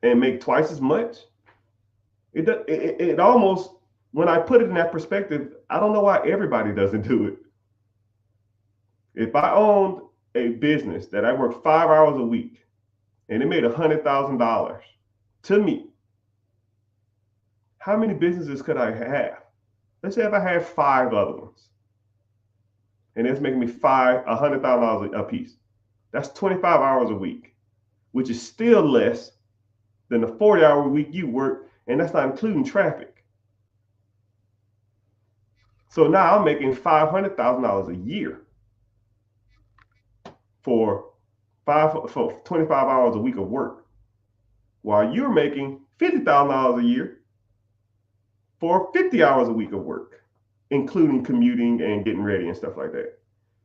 and make twice as much. It almost, when I put it in that perspective, I don't know why everybody doesn't do it. If I owned a business that I worked 5 hours a week and it made $100,000 to me, how many businesses could I have? Let's say if I had 5 other ones, and it's making me $100,000 a piece. That's 25 hours a week, which is still less than the 40-hour week you work, and that's not including traffic. So now I'm making $500,000 a year for 25 hours a week of work, while you're making $50,000 a year for 50 hours a week of work, including commuting and getting ready and stuff like that.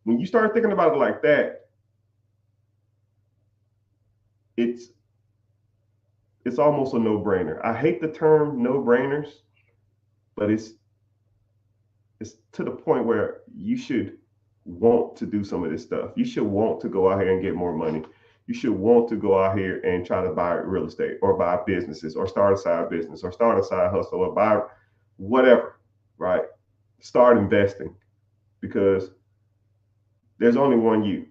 When you start thinking about it like that, it's almost a no-brainer. I hate the term no-brainers, but it's to the point where you should want to do some of this stuff. You should want to go out here and get more money. You should want to go out here and try to buy real estate or buy businesses or start a side business or start a side hustle or buy whatever, right? Start investing, because there's only one you.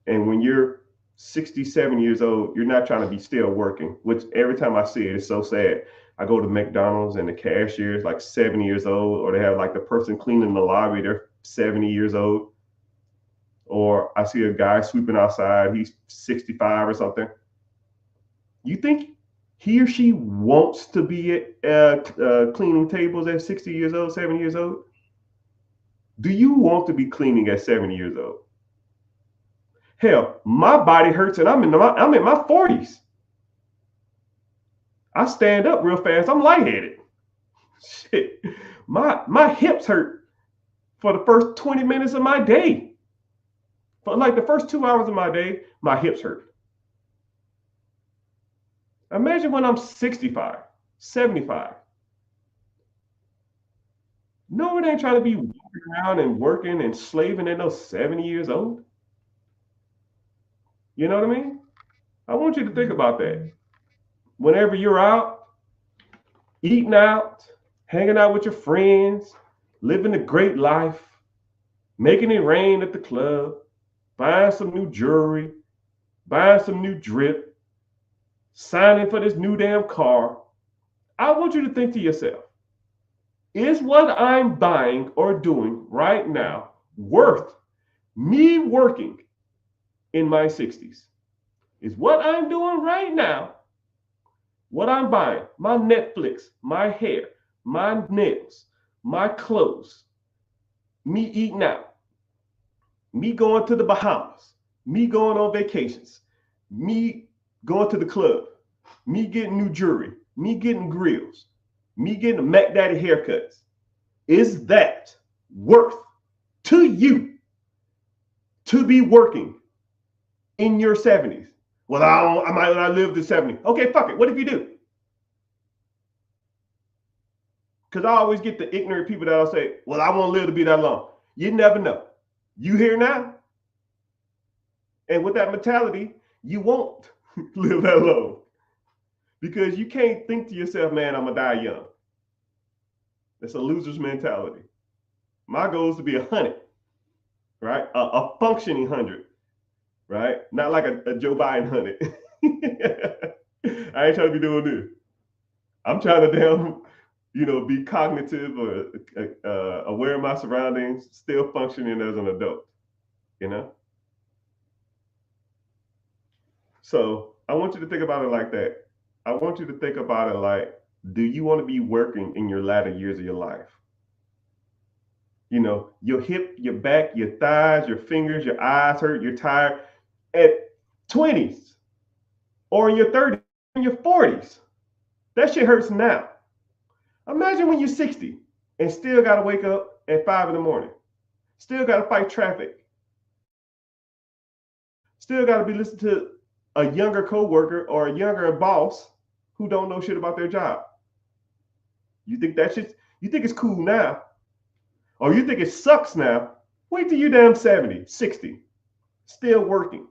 And when you're 67 years old, you're not trying to be still working, which every time I see it, it's so sad. I go to McDonald's and the cashier is like 70 years old, or they have like the person cleaning the lobby, they're 70 years old. Or I see a guy sweeping outside, he's 65 or something. You think he or she wants to be cleaning tables at 60 years old, 70 years old? Do you want to be cleaning at 70 years old? Hell, my body hurts and I'm in my 40s. I stand up real fast, I'm lightheaded. Shit, my hips hurt for the first 20 minutes of my day. For like the first 2 hours of my day, my hips hurt. Imagine when I'm 65, 75. No one ain't trying to be walking around and working and slaving at those 70 years old. You know what I mean? I want you to think about that. Whenever you're out, eating out, hanging out with your friends, living a great life, making it rain at the club, buying some new jewelry, buying some new drip, signing for this new damn car, I want you to think to yourself, is what I'm buying or doing right now worth me working in my 60s? Is what I'm doing right now, what I'm buying, my Netflix, my hair, my nails, my clothes, me eating out, me going to the Bahamas, me going on vacations, me going to the club, me getting new jewelry, me getting grills, me getting Mac Daddy haircuts, is that worth to you to be working in your 70s? Well, I might not live to 70. Okay, fuck it. What if you do? Because I always get the ignorant people that'll say, well, I won't live to be that long. You never know. You here now? And with that mentality, you won't live that long. Because you can't think to yourself, man, I'm going to die young. That's a loser's mentality. My goal is to be 100, right? A functioning 100, right? Not like a Joe Biden 100. I ain't trying to be doing this. I'm trying to be cognitive or aware of my surroundings, still functioning as an adult, So I want you to think about it like that. I want you to think about it like, do you want to be working in your latter years of your life? Your hip, your back, your thighs, your fingers, your eyes hurt, you're tired at 20s or in your 30s, in your 40s. That shit hurts now. Imagine when you're 60 and still got to wake up at 5 in the morning. Still got to fight traffic. Still got to be listening to a younger coworker or a younger boss who don't know shit about their job. You think you think it's cool now, or you think it sucks now? Wait till you're damn 70, 60, still working,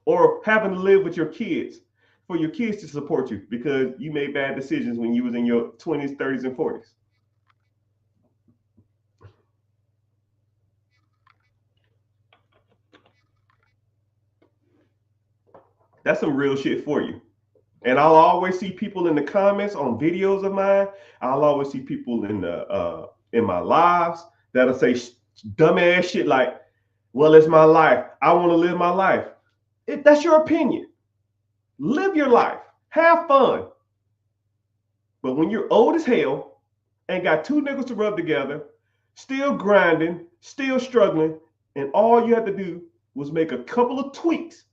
or having to live with your kids for your kids to support you because you made bad decisions when you was in your 20s, 30s, and 40s. That's some real shit for you. And I'll always see people in the comments on videos of mine. I'll always see people in my lives that'll say dumbass shit like, well, it's my life. I want to live my life. That's your opinion. Live your life. Have fun. But when you're old as hell and got two nickels to rub together, still grinding, still struggling, and all you had to do was make a couple of tweaks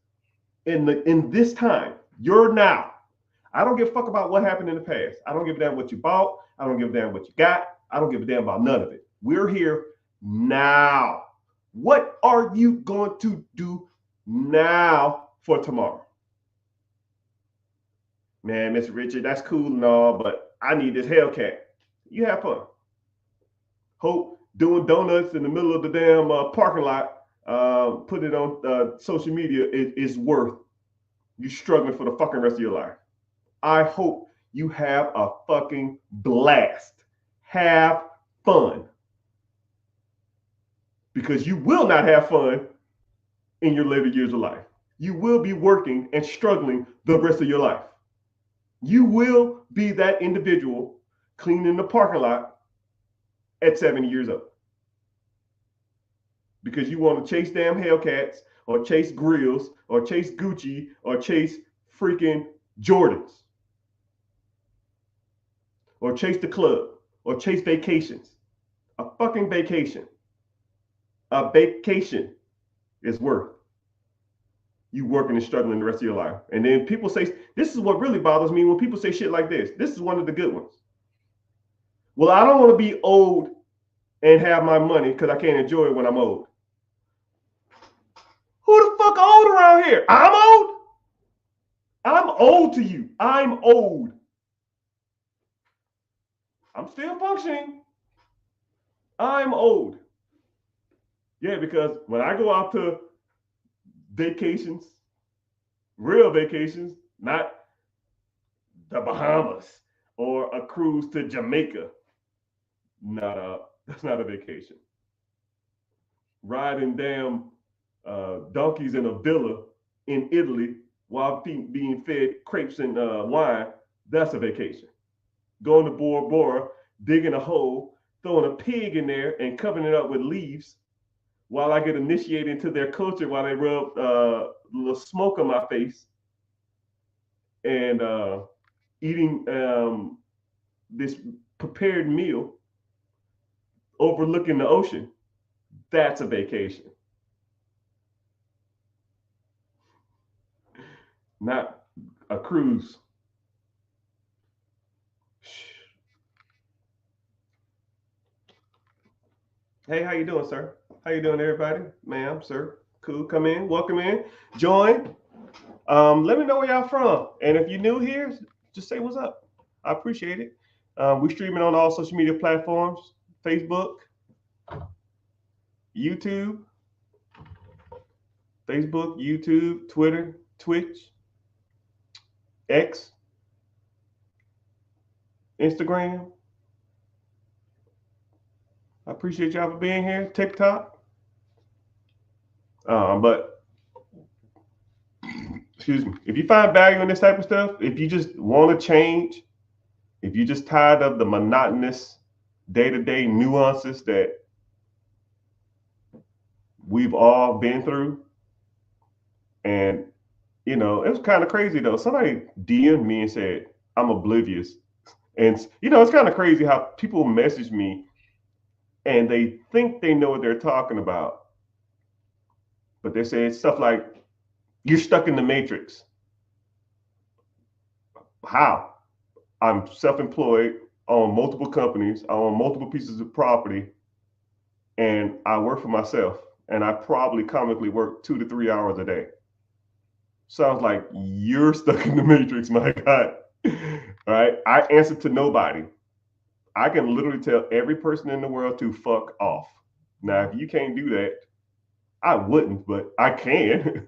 in this time, you're now. I don't give a fuck about what happened in the past. I don't give a damn what you bought. I don't give a damn what you got. I don't give a damn about none of it. We're here now. What are you going to do now for tomorrow? Man, Mr. Richard, that's cool and all, but I need this Hellcat. You have fun. Hope doing donuts in the middle of the damn parking lot, put it on social media is worth you struggling for the fucking rest of your life. I hope you have a fucking blast. Have fun. Because you will not have fun in your later years of life. You will be working and struggling the rest of your life. You will be that individual cleaning the parking lot at 70 years old. Because you want to chase damn Hellcats or chase grills or chase Gucci or chase freaking Jordans or chase the club or chase vacations. A fucking vacation. A vacation is worth you working and struggling the rest of your life. And then people say, this is what really bothers me when people say shit like this. This is one of the good ones. Well, I don't want to be old and have my money because I can't enjoy it when I'm old. Who the fuck old around here? I'm old? I'm old to you. I'm old. I'm still functioning. I'm old. Yeah, because when I go out to vacations, real vacations, not the Bahamas or a cruise to Jamaica, that's not a vacation. Riding damn donkeys in a villa in Italy while being fed crepes and wine, that's a vacation. Going to Bora Bora, digging a hole, throwing a pig in there and covering it up with leaves while I get initiated into their culture while they rub a little smoke on my face and eating this prepared meal overlooking the ocean. That's a vacation. Not a cruise. Hey, how you doing, sir? How you doing, everybody? Ma'am, sir. Cool. Come in. Welcome in. Join. Let me know where y'all from. And if you're new here, just say what's up. I appreciate it. We're streaming on all social media platforms: Facebook, YouTube, Twitter, Twitch, X, Instagram. I appreciate y'all for being here. TikTok. But excuse me, if you find value in this type of stuff, if you just want to change, if you're just tired of the monotonous day-to-day nuances that we've all been through, and it was kind of crazy though. Somebody DM'd me and said I'm oblivious, and it's kind of crazy how people message me and they think they know what they're talking about, but they say stuff like, "You're stuck in the matrix." How? I'm self-employed, I own multiple companies, I own multiple pieces of property, and I work for myself. And I probably comically work 2 to 3 hours a day. Sounds like you're stuck in the matrix, my God. All right. I answer to nobody. I can literally tell every person in the world to fuck off. Now, if you can't do that, I wouldn't, but I can.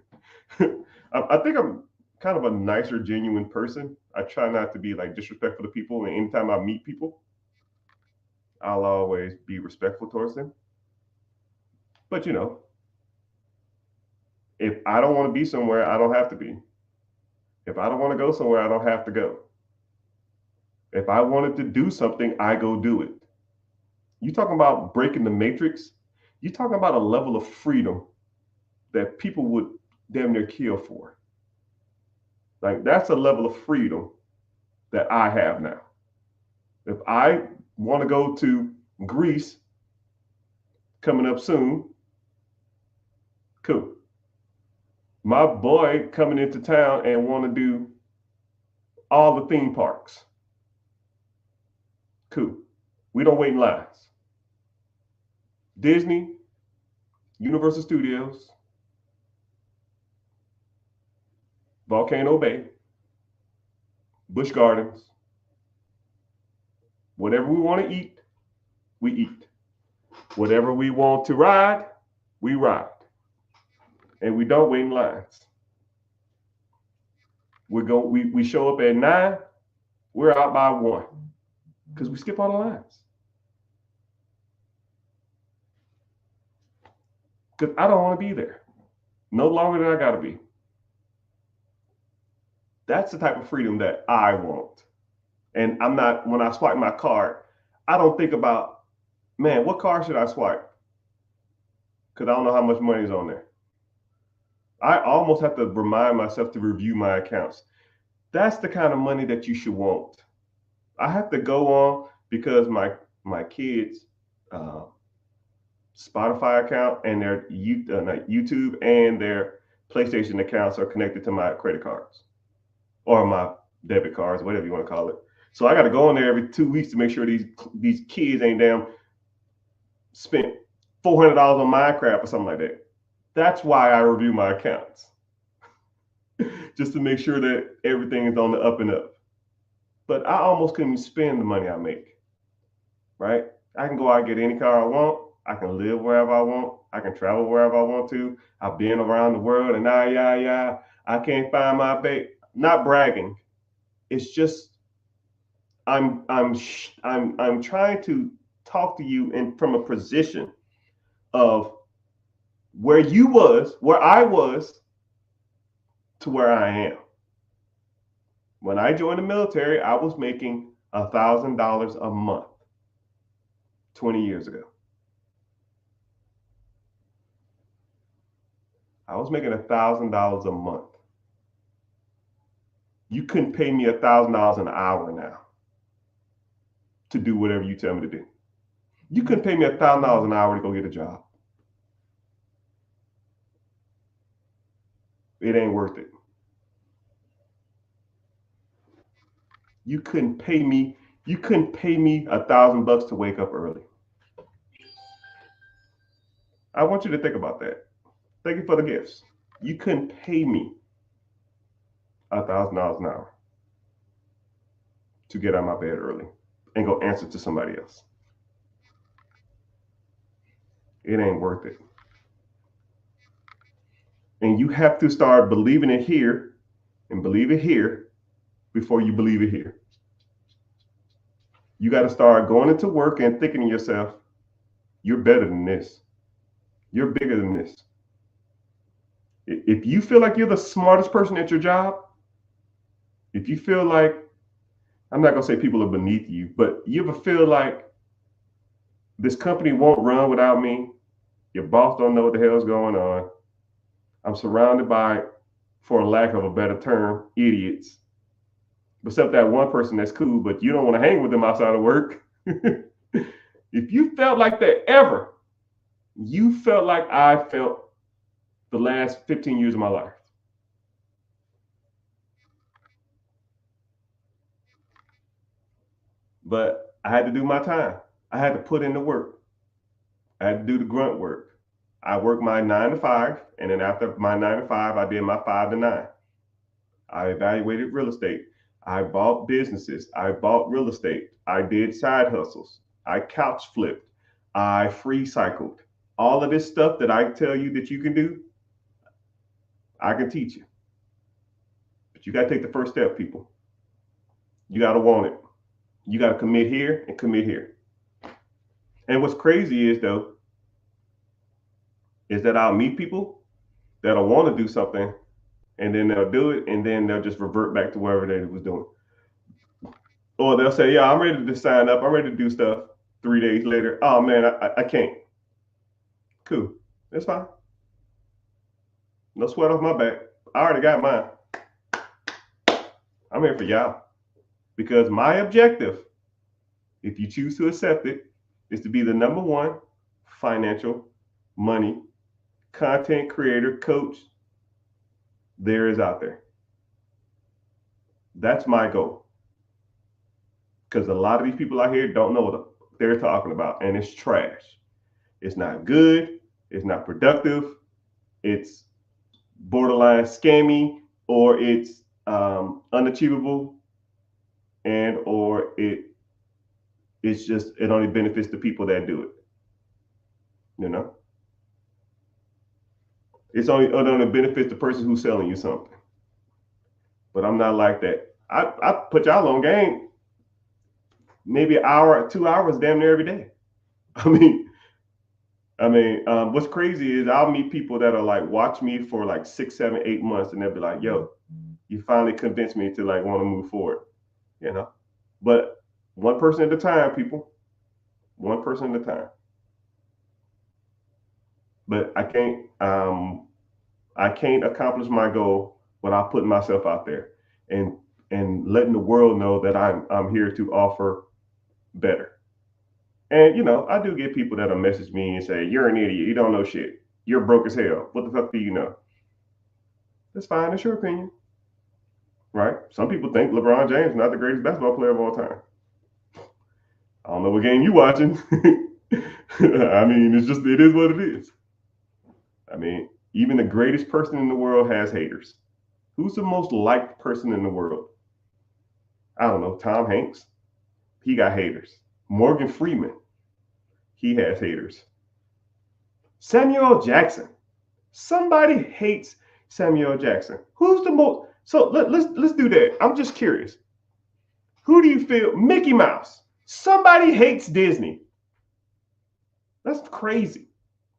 I think I'm kind of a nicer, genuine person. I try not to be like disrespectful to people. And anytime I meet people, I'll always be respectful towards them. But if I don't want to be somewhere, I don't have to be. If I don't want to go somewhere, I don't have to go. If I wanted to do something, I go do it. You talking about breaking the matrix? You talking about a level of freedom that people would damn near kill for. Like that's a level of freedom that I have now. If I want to go to Greece coming up soon, cool. My boy coming into town and want to do all the theme parks, cool. We don't wait in lines. Disney, Universal Studios, Volcano Bay, Busch Gardens, whatever we want to eat, we eat. Whatever we want to ride, we ride. And we don't wait in lines. We show up at 9, we're out by 1 because we skip all the lines. Because I don't want to be there no longer than I got to be. That's the type of freedom that I want. And I'm not, when I swipe my card, I don't think about, man, what card should I swipe? Because I don't know how much money is on there. I almost have to remind myself to review my accounts. That's the kind of money that you should want. I have to go on because my kids' Spotify account and their YouTube and their PlayStation accounts are connected to my credit cards or my debit cards, whatever you want to call it. So I got to go on there every 2 weeks to make sure these kids ain't damn spent $400 on Minecraft or something like that. That's why I review my accounts, just to make sure that everything is on the up and up. But I almost couldn't spend the money I make, right? I can go out and get any car I want. I can live wherever I want. I can travel wherever I want to. I've been around the world and I can't find my babe. Not bragging. It's just I'm trying to talk to you from a position of where I was to where I am. When I joined the military, I was making $1,000 a month 20 years ago. I was making $1,000 a month. You couldn't pay me $1,000 an hour now to do whatever you tell me to do. You couldn't pay me $1,000 an hour to go get a job. It ain't worth it. You couldn't pay me $1,000 to wake up early. I want you to think about that. Thank you for the gifts. You couldn't pay me $1,000 an hour to get out of my bed early and go answer to somebody else. It ain't worth it. And you have to start believing it here and believe it here before you believe it here. You got to start going into work and thinking to yourself, you're better than this. You're bigger than this. If you feel like you're the smartest person at your job, if you feel like, I'm not going to say people are beneath you, but you ever feel like this company won't run without me? Your boss don't know what the hell's going on. I'm surrounded by, for lack of a better term, idiots. Except that one person that's cool, but you don't want to hang with them outside of work. If you felt like that ever, you felt like I felt the last 15 years of my life. But I had to do my time. I had to put in the work. I had to do the grunt work. I worked my 9 to 5, and then after my 9 to 5, I did my 5 to 9. I evaluated real estate. I bought businesses. I bought real estate. I did side hustles. I couch flipped. I free cycled. All of this stuff that I tell you that you can do, I can teach you. But you got to take the first step, people. You got to want it. You got to commit here and commit here. And what's crazy is, though, is that I'll meet people that'll want to do something, and then they'll do it, and then they'll just revert back to wherever they was doing. Or they'll say, yeah, I'm ready to sign up. I'm ready to do stuff. 3 days later, oh, man, I can't. Cool. That's fine. No sweat off my back. I already got mine. I'm here for y'all because my objective, if you choose to accept it, is to be the number one financial, money, content creator, coach there is out there. That's my goal. Because a lot of these people out here don't know what they're talking about, and it's trash. It's not good. It's not productive. It's borderline scammy, or it's unachievable, and or it's just it only benefits the people that do it. You know, it only benefits the person who's selling you something. But I'm not like that. I put y'all on game maybe an hour, 2 hours, damn near every day. I mean, what's crazy is I'll meet people that are like watch me for like 6, 7, 8 months, and they'll be like, "Yo, you finally convinced me to like want to move forward." You know, but one person at a time, people. One person at a time. But I can't accomplish my goal without putting myself out there and letting the world know that I'm here to offer better. And I do get people that'll message me and say, "You're an idiot. You don't know shit. You're broke as hell. What the fuck do you know?" That's fine. That's your opinion, right? Some people think LeBron James is not the greatest basketball player of all time. I don't know what game you watching. I mean, it is what it is. I mean, even the greatest person in the world has haters. Who's the most liked person in the world? I don't know. Tom Hanks. He got haters. Morgan Freeman. He has haters. Samuel Jackson. Somebody hates Samuel Jackson. Who's the most? So let's do that. I'm just curious. Who do you feel? Mickey Mouse. Somebody hates Disney. That's crazy.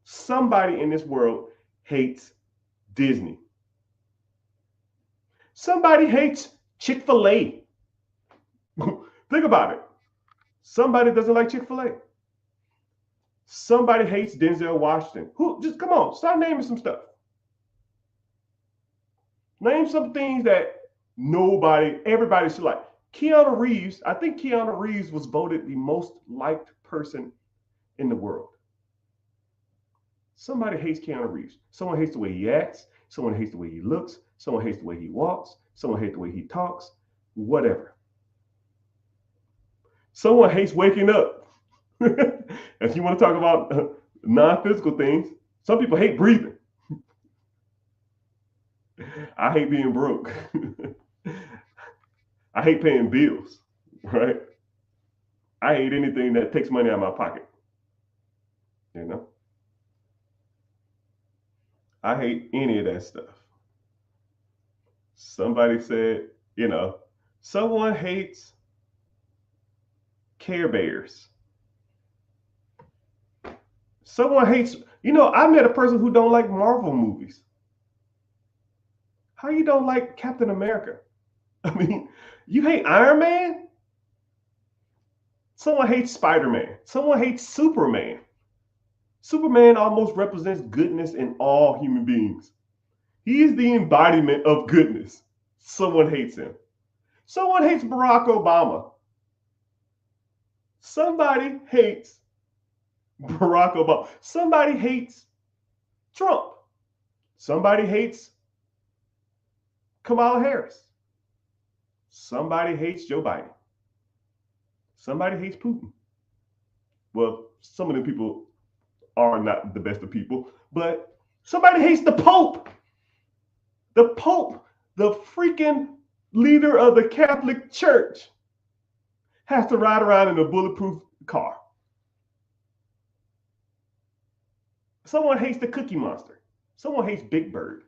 Somebody in this world hates Disney. Somebody hates Chick-fil-A. Think about it. Somebody doesn't like Chick-fil-A. Somebody hates Denzel Washington. Who? Just come on, start naming some stuff. Name some things that everybody should like. Keanu Reeves. I think Keanu Reeves was voted the most liked person in the world. Somebody hates Keanu Reeves. Someone hates the way he acts. Someone hates the way he looks. Someone hates the way he walks. Someone hates the way he talks. Whatever. Someone hates waking up. If you want to talk about non-physical things, some people hate breathing. I hate being broke. I hate paying bills, right? I hate anything that takes money out of my pocket. You know, I hate any of that stuff. Somebody said, someone hates Care Bears. Someone hates, I met a person who don't like Marvel movies. How you don't like Captain America? I mean, you hate Iron Man? Someone hates Spider-Man. Someone hates Superman. Superman almost represents goodness in all human beings. He is the embodiment of goodness. Someone hates him. Someone hates Barack Obama. Somebody hates Barack Obama. Somebody hates Trump. Somebody hates Kamala Harris. Somebody hates Joe Biden. Somebody hates Putin. Well, some of the people are not the best of people, but somebody hates the Pope. The Pope, the freaking leader of the Catholic Church, has to ride around in a bulletproof car. Someone hates the Cookie Monster. Someone hates Big Bird.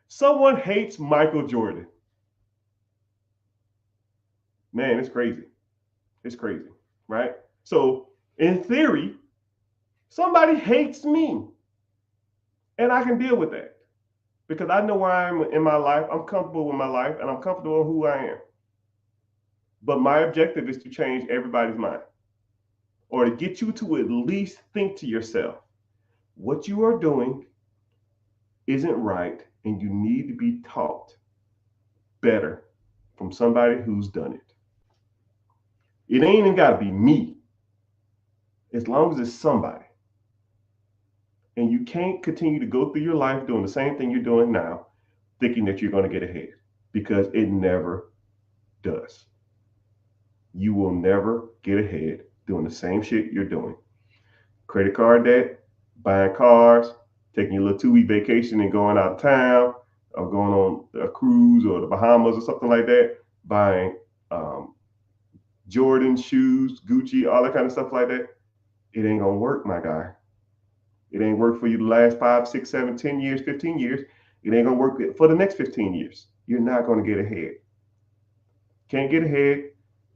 Someone hates Michael Jordan. Man, it's crazy. It's crazy, right? So, in theory, somebody hates me. And I can deal with that because I know where I am in my life. I'm comfortable with my life and I'm comfortable with who I am. But my objective is to change everybody's mind or to get you to at least think to yourself, what you are doing isn't right and you need to be taught better from somebody who's done it. It ain't even got to be me, as long as it's somebody. And you can't continue to go through your life doing the same thing you're doing now, thinking that you're going to get ahead, because it never does. You will never get ahead doing the same shit you're doing. Credit card debt, buying cars, taking your little 2-week vacation and going out of town, or going on a cruise or the Bahamas or something like that, buying Jordan shoes, Gucci, all that kind of stuff like that. It ain't gonna work, my guy. It ain't worked for you the last 5, 6, 7, 10 years, 15 years. It ain't gonna work for the next 15 years. You're not gonna get ahead. Can't get ahead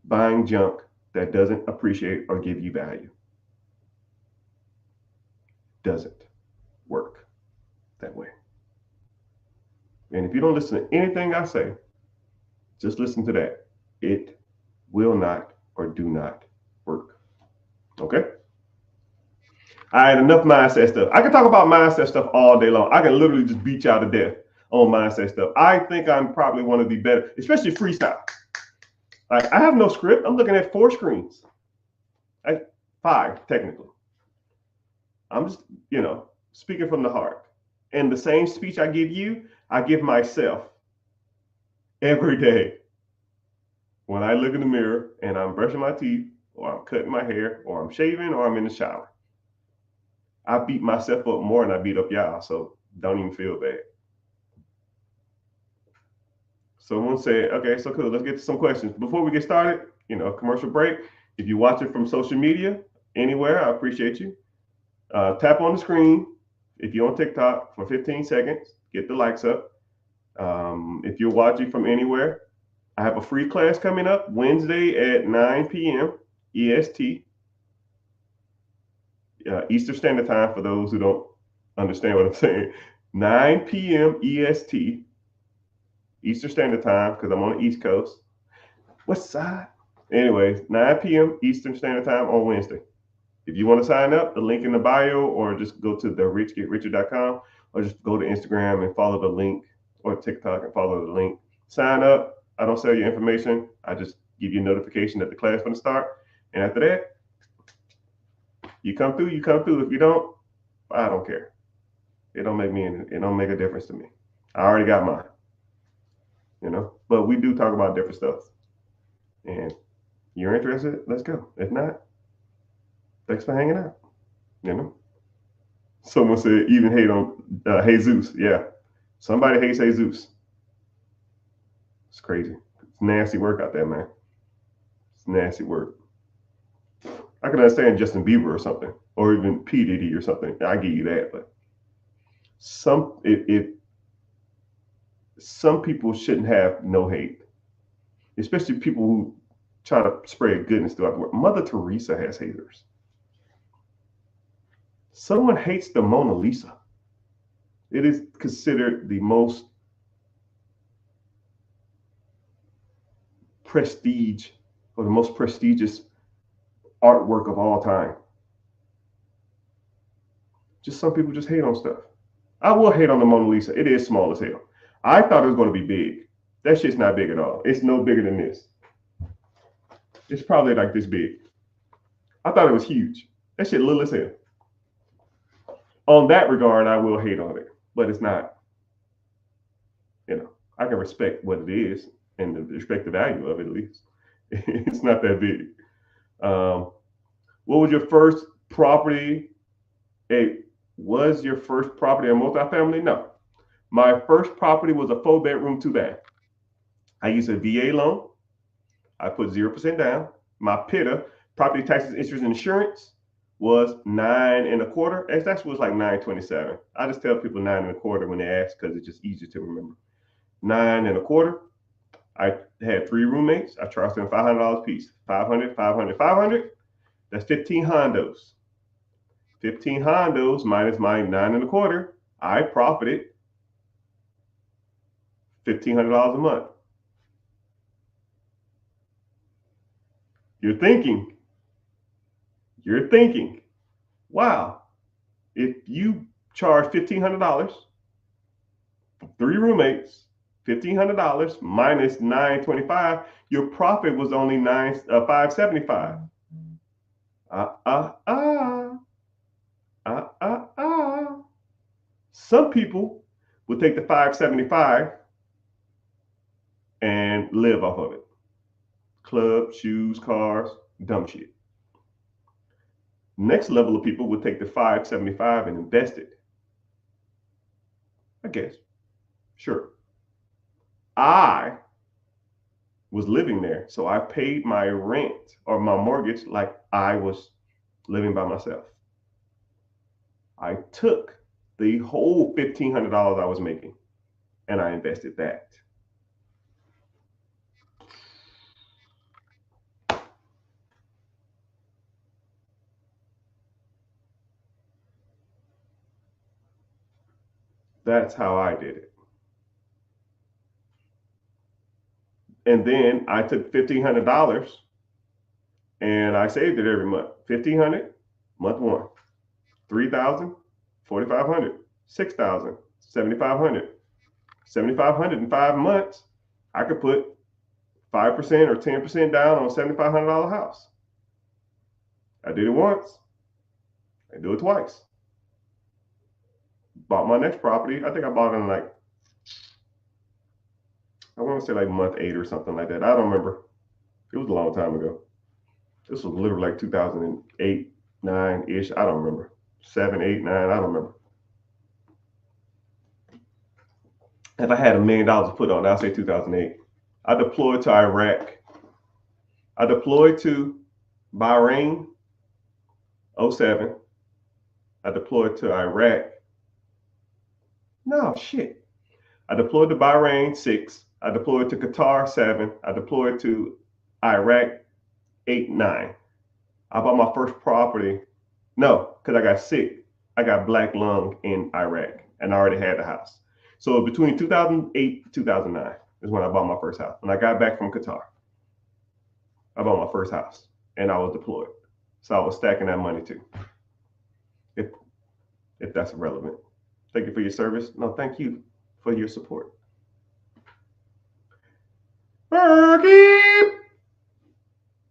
buying junk that doesn't appreciate or give you value. Doesn't work that way. And if you don't listen to anything I say, just listen to that. It will not or do not work. Okay? All right, enough mindset stuff. I can talk about mindset stuff all day long. I can literally just beat you out to death on mindset stuff. I think I'm probably one of the better, especially freestyle. Like, I have no script. I'm looking at 4 screens. 5, technically. I'm just, speaking from the heart. And the same speech I give you, I give myself every day. When I look in the mirror and I'm brushing my teeth, or I'm cutting my hair, or I'm shaving, or I'm in the shower. I beat myself up more than I beat up y'all, so don't even feel bad. Someone said, okay, so cool, let's get to some questions. Before we get started, commercial break. If you watch it from social media, anywhere, I appreciate you. Tap on the screen if you're on TikTok for 15 seconds, get the likes up. If you're watching from anywhere, I have a free class coming up Wednesday at 9 p.m. EST. Eastern Standard Time, for those who don't understand what I'm saying. 9 p.m. EST, Eastern Standard Time, because I'm on the East Coast. What side? Anyways, 9 p.m. Eastern Standard Time on Wednesday. If you want to sign up, the link in the bio, or just go to therichgetricher.com, or just go to Instagram and follow the link, or TikTok and follow the link. Sign up. I don't sell your information. I just give you a notification that the class is going to start. And after that, you come through, you come through. If you don't, I don't care. It don't make a difference to me. I already got mine. But we do talk about different stuff. And you're interested, let's go. If not, thanks for hanging out. Someone said even hate on Jesus. Yeah. Somebody hates Jesus. It's crazy. It's nasty work out there, man. It's nasty work. I can understand Justin Bieber or something, or even P. Diddy or something. I give you that, but some people shouldn't have no hate, especially people who try to spread goodness throughout the world. Mother Teresa has haters. Someone hates the Mona Lisa. It is considered the most prestige, or the most prestigious artwork of all time. Just some people just hate on stuff. I will hate on the Mona Lisa. It is small as hell. I thought it was going to be big. That shit's not big at all. It's no bigger than this. It's probably like this big. I thought it was huge. That shit little as hell. On that regard, I will hate on it, but it's not. I can respect what it is and respect the value of it, at least. It's not that big. What was your first property? Was your first property a multifamily? No. My first property was a 4-bedroom, 2-bath. I used a VA loan. I put 0% down. My PITA, property taxes, interest, and insurance, was 9.25%. It actually was like 9.27. I just tell people 9.25 when they ask, because it's just easier to remember. 9.25. I had 3 roommates. I charged them $500 a piece. 500, 500, 500. That's 15 hondos. 15 hondos minus my 9.25. I profited $1,500 a month. You're thinking, wow, if you charge $1,500 for 3 roommates, $1,500 minus $925, your profit was only $575. Some people would take the 575 and live off of it. Clubs, shoes, cars, dumb shit. Next level of people would take the 575 and invest it. I guess. Sure. I was living there, so I paid my rent or my mortgage like I was living by myself. I took the whole $1,500 I was making and I invested that. That's how I did it. And then I took $1,500 and I saved it every month. $1,500, month one. $3,000, $4,500, $6,000, $7,500. $7,500 in 5 months, I could put 5% or 10% down on a $7,500 house. I did it once. I do it twice. Bought my next property. I think I bought it in like, I want to say like month 8 or something like that. I don't remember. It was a long time ago. This was literally like 2008, 9-ish. I don't remember. 7, 8, 9. I don't remember. If I had $1 million to put on, I'll say 2008. I deployed to Iraq. I deployed to Bahrain, 07. I deployed to Iraq. No, shit. I deployed to Bahrain, 6. I deployed to Qatar, 7. I deployed to Iraq, 8, 9. I bought my first property. No, because I got sick. I got black lung in Iraq, and I already had the house. So between 2008 and 2009 is when I bought my first house. When I got back from Qatar, I bought my first house, and I was deployed. So I was stacking that money too. If that's relevant. Thank you for your service. No, thank you for your support. Berkey!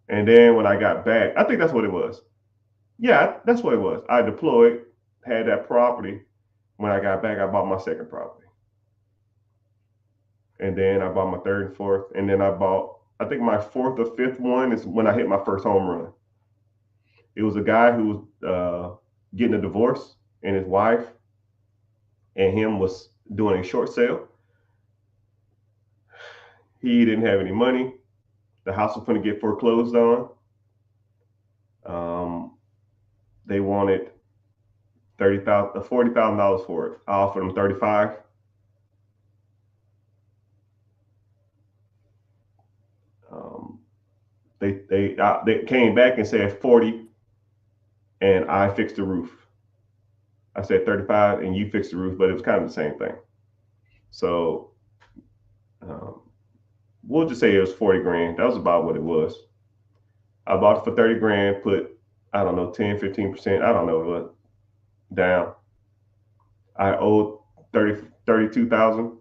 And then when I got back, I think that's what it was. Yeah, that's what it was. I deployed, had that property. When I got back, I bought my second property. And then I bought my third and fourth. And then I bought, I think my fourth or fifth one is when I hit my first home run. It was a guy who was getting a divorce, and his wife and him was doing a short sale. He didn't have any money. The house was going to get foreclosed on. They wanted $40,000 for it. I offered them $35,000. They came back and said 40, and I fixed the roof. I said 35, and you fixed the roof, but it was kind of the same thing. So we'll just say it was 40 grand. That was about what it was. I bought it for 30 grand, put, I don't know, 10, 15%, I don't know what, down. I owed 32,000.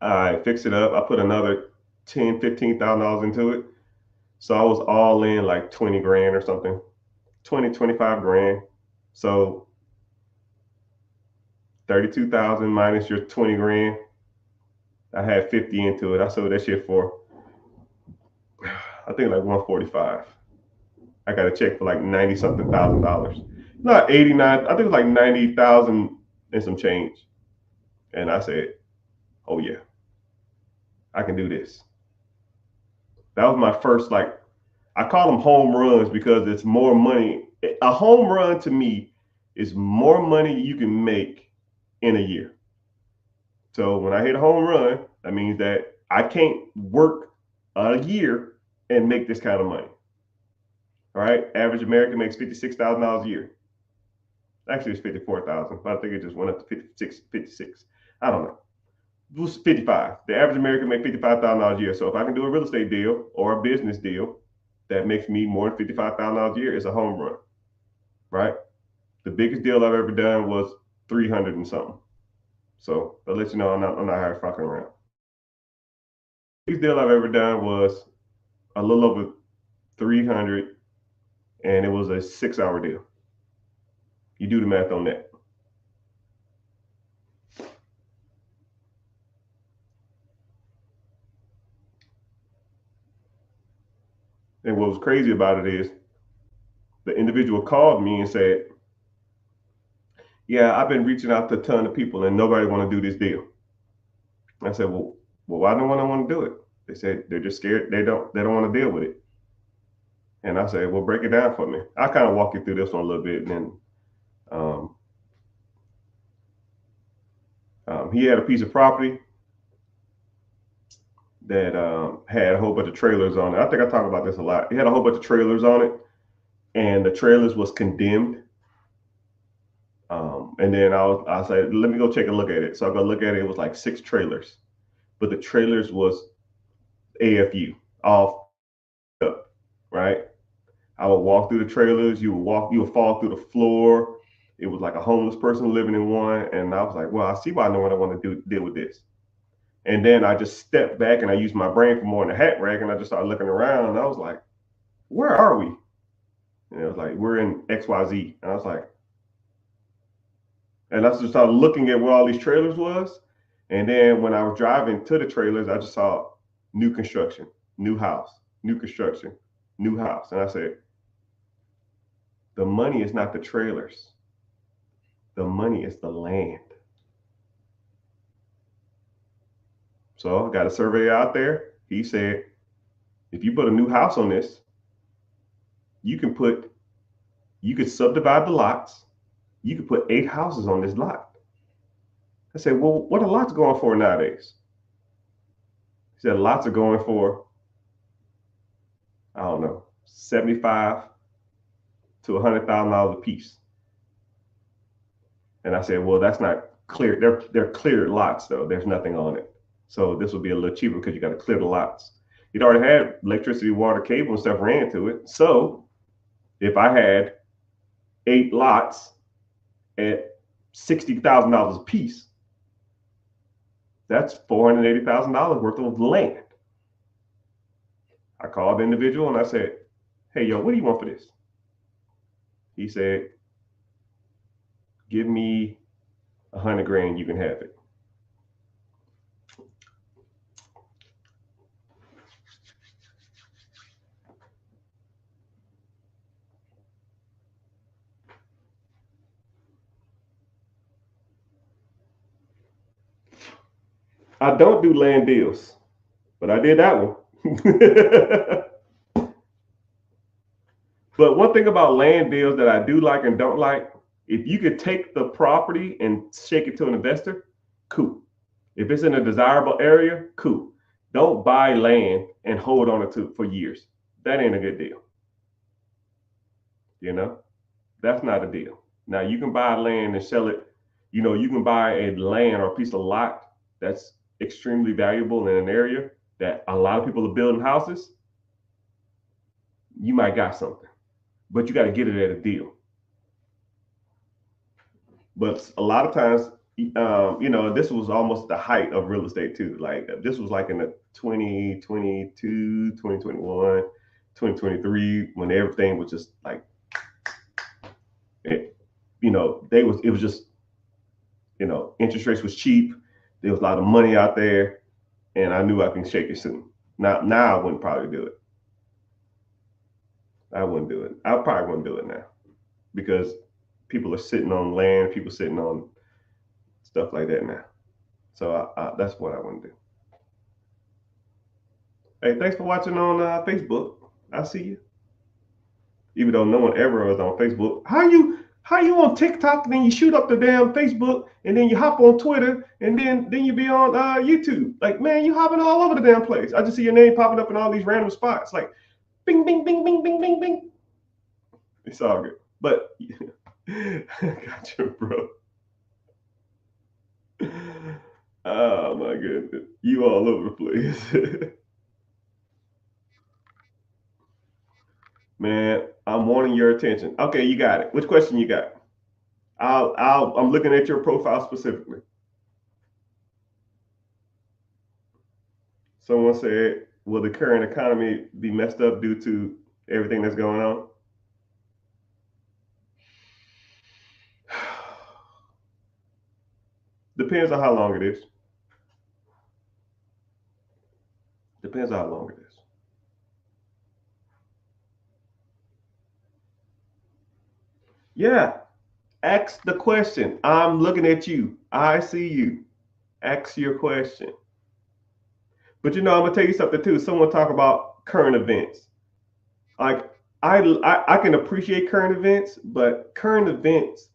I fixed it up. I put another $10,000, $15,000 into it. So I was all in like 20 grand or something, 20, 25 grand. So 32,000 minus your 20 grand. I had 50 into it. I sold that shit for, I think like 145. I got a check for like 90 something $1,000. Not 89, I think it was like 90,000 and some change. And I said, oh yeah, I can do this. That was my first, like, I call them home runs because it's more money. A home run to me is more money you can make in a year. So when I hit a home run, that means that I can't work a year and make this kind of money. All right. Average American makes $56,000 a year. Actually, it's 54,000, but I think it just went up to 56. I don't know. It was 55. The average American makes $55,000 a year. So if I can do a real estate deal or a business deal that makes me more than $55,000 a year, it's a home run, right? The biggest deal I've ever done was 300 and something. So I'll let you know I'm not fucking around. biggest deal I've ever done was a little over 300, and it was a 6-hour deal. You do the math on that. And what was crazy about it is the individual called me and said, "Yeah, I've been reaching out to a ton of people and nobody want to do this deal." I said, "Well, why don't one want to do it?" They said they're just scared. They don't want to deal with it. And I said, "Well, break it down for me." I kind of walk you through this one a little bit, and then um, he had a piece of property that had a whole bunch of trailers on it. I think I talk about this a lot. He had a whole bunch of trailers on it, and the trailers was condemned. And then I said, let me go take a look at it. So I go look at it. It was like 6 trailers, but the trailers was AFU, all up, right? I would walk through the trailers. You would fall through the floor. It was like a homeless person living in one. And I was like, well, I see why no one I want to deal with this. And then I just stepped back and I used my brain for more in the hat rack. And I just started looking around and I was like, where are we? And it was like, we're in XYZ. And I was like, and I just started looking at where all these trailers was. And then when I was driving to the trailers, I just saw new construction, new house, new construction, new house. And I said, the money is not the trailers. The money is the land. So I got a surveyor out there. He said, if you put a new house on this, you could subdivide the lots. You could put 8 houses on this lot. I said, well, what are lots going for nowadays? He said, lots are going for, I don't know, 75 to $100,000 a piece. And I said, well, that's not clear. They're cleared lots though. There's nothing on it. So this would be a little cheaper because you got to clear the lots. You'd already had electricity, water, cable, and stuff ran to it. So if I had 8 lots at $60,000 a piece, that's $480,000 worth of land. I called the individual and I said, hey, yo, what do you want for this? He said, give me 100 grand, you can have it. I don't do land deals, but I did that one. But one thing about land deals that I do like and don't like, if you could take the property and shake it to an investor, cool. If it's in a desirable area, cool. Don't buy land and hold on it for years. That ain't a good deal. You know, that's not a deal. Now you can buy land and sell it. You can buy a land or a piece of lot that's extremely valuable in an area that a lot of people are building houses. You might got something, but you got to get it at a deal. But a lot of times, this was almost the height of real estate too. Like this was like in the 2022, 2021, 2023, when everything was just like, it was just, interest rates was cheap. There was a lot of money out there and I knew I can shake it soon. Now I wouldn't probably do it. I wouldn't do it. I probably wouldn't do it now because people are sitting on land, people sitting on stuff like that now. So that's what I want to do. Hey, thanks for watching on Facebook. I see you. Even though no one ever was on Facebook. How you on TikTok and then you shoot up the damn Facebook and then you hop on Twitter and then you be on YouTube. Like, man, you hopping all over the damn place. I just see your name popping up in all these random spots. Like, bing, bing, bing, bing, bing, bing, bing. It's all good. But gotcha, bro. Oh my goodness. You all over the place. Man, I'm wanting your attention. Okay, you got it. Which question you got? I'm looking at your profile specifically. Someone said, will the current economy be messed up due to everything that's going on? Depends on how long it is. Depends on how long it is. Yeah. Ask the question. I'm looking at you. I see you. Ask your question. But I'm gonna tell you something too. Someone talk about current events. Like I can appreciate current events, but current events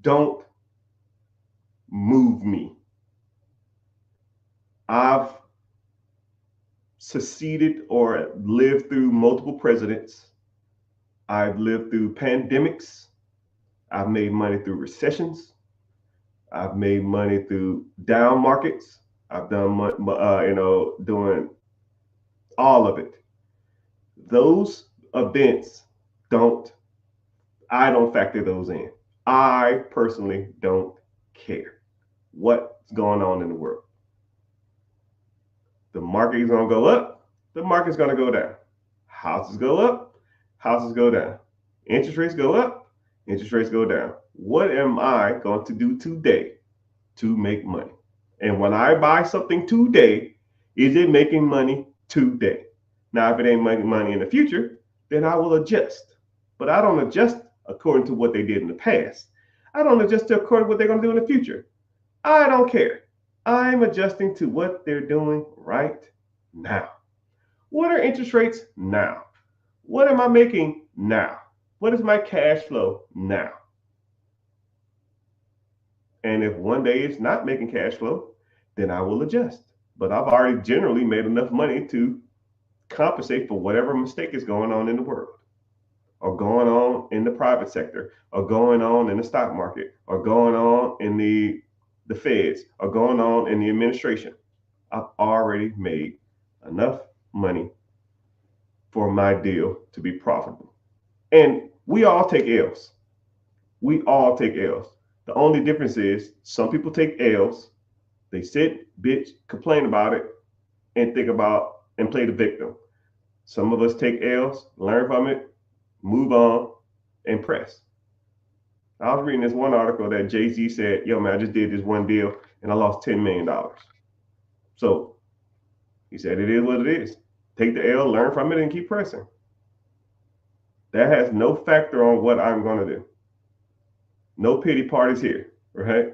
don't move me. I've succeeded or lived through multiple presidents. I've lived through pandemics. I've made money through recessions. I've made money through down markets. I've done, doing all of it. Those events don't, I don't factor those in. I personally don't care what's going on in the world. The market is going to go up, the market's going to go down. Houses go up, houses go down. Interest rates go up, interest rates go down. What am I going to do today to make money? And when I buy something today, is it making money today? Now, if it ain't making money in the future, then I will adjust. But I don't adjust according to what they did in the past. I don't adjust according to what they're going to do in the future. I don't care. I'm adjusting to what they're doing right now. What are interest rates now? What am I making now? What is my cash flow now? And if one day it's not making cash flow, then I will adjust. But I've already generally made enough money to compensate for whatever mistake is going on in the world, or going on in the private sector, or going on in the stock market, or going on in the feds, or going on in the administration. I've already made enough money for my deal to be profitable. And we all take L's. We all take L's. The only difference is some people take L's, they sit, bitch, complain about it, and think about and play the victim. Some of us take L's, learn from it, move on, and press. I was reading this one article that Jay-Z said, yo, man, I just did this one deal and I lost $10 million. So he said, it is what it is. Take the L, learn from it, and keep pressing. That has no factor on what I'm going to do. No pity parties here, right?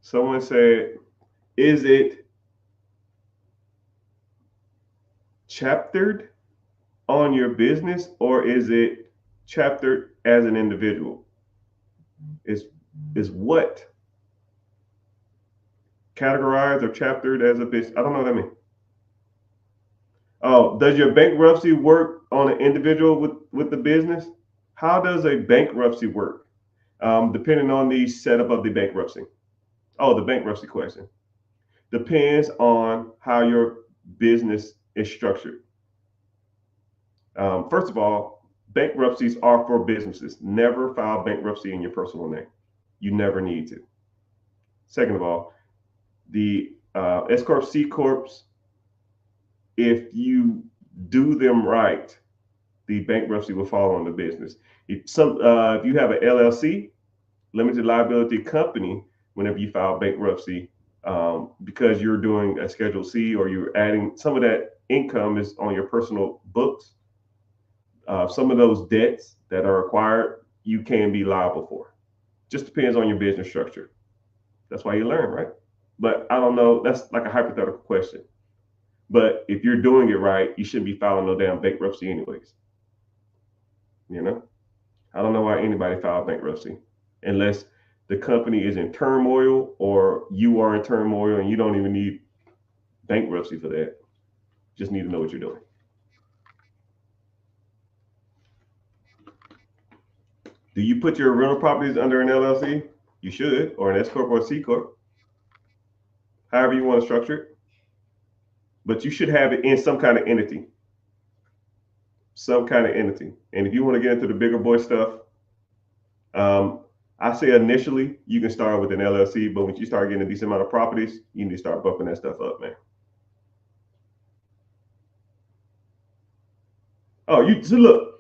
Someone said, is it chaptered on your business or is it chaptered as an individual? Is what categorized or chaptered as a business? I don't know what I mean. Oh, does your bankruptcy work on an individual with the business? How does a bankruptcy work? Depending on the setup of the bankruptcy. Oh, the bankruptcy question. Depends on how your business is structured. First of all, bankruptcies are for businesses. Never file bankruptcy in your personal name. You never need to. Second of all, the S Corp, C Corps, if you do them right, the bankruptcy will fall on the business. If you have an LLC, limited liability company, whenever you file bankruptcy, because you're doing a Schedule C or you're adding some of that income is on your personal books, some of those debts that are acquired, you can be liable for. Just depends on your business structure. That's why you learn, right? But I don't know. That's like a hypothetical question. But if you're doing it right, you shouldn't be filing no damn bankruptcy anyways. I don't know why anybody filed bankruptcy unless the company is in turmoil or you are in turmoil and you don't even need bankruptcy for that. Just need to know what you're doing. Do you put your rental properties under an LLC? You should, or an S Corp or a C Corp. However you want to structure it. But you should have it in some kind of entity. Some kind of entity. And if you want to get into the bigger boy stuff, I say initially you can start with an LLC, but when you start getting a decent amount of properties, you need to start bumping that stuff up, man. Oh, you so look,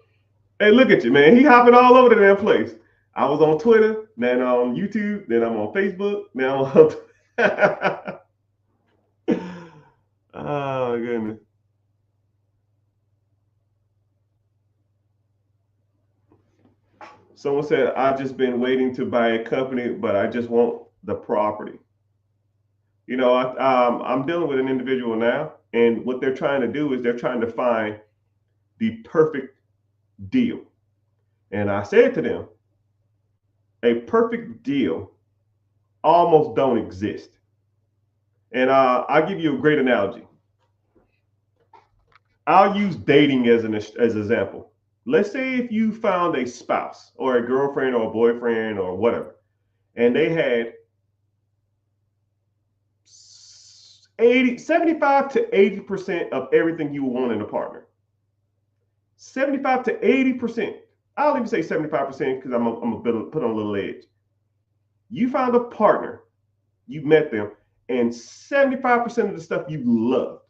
hey, look at you, man. He hopping all over the damn place. I was on Twitter, then on YouTube, then I'm on Facebook, now I'm on. Oh my goodness. Someone said I've just been waiting to buy a company, but I just want the property. I'm dealing with an individual now, and what they're trying to do is they're trying to find the perfect deal. And I said to them, a perfect deal almost don't exist. And I'll give you a great analogy. I'll use dating as an example. Let's say if you found a spouse or a girlfriend or a boyfriend or whatever, and they had 75 to 80% of everything you want in a partner. 75 to 80%. I'll even say 75% because I'm gonna put on a little edge. You found a partner, you met them, and 75% of the stuff you loved,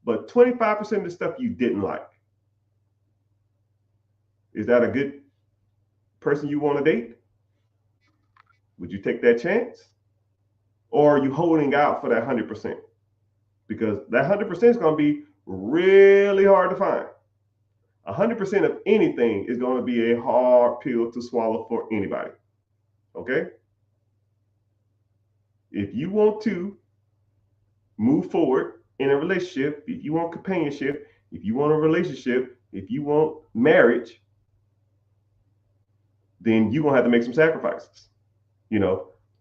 but 25% of the stuff you didn't like. Is that a good person you want to date? Would you take that chance? Or are you holding out for that 100%? Because that 100% is going to be really hard to find. 100% of anything is going to be a hard pill to swallow for anybody. Okay? If you want to move forward in a relationship, if you want companionship, if you want a relationship, if you want marriage, then you're going to have to make some sacrifices.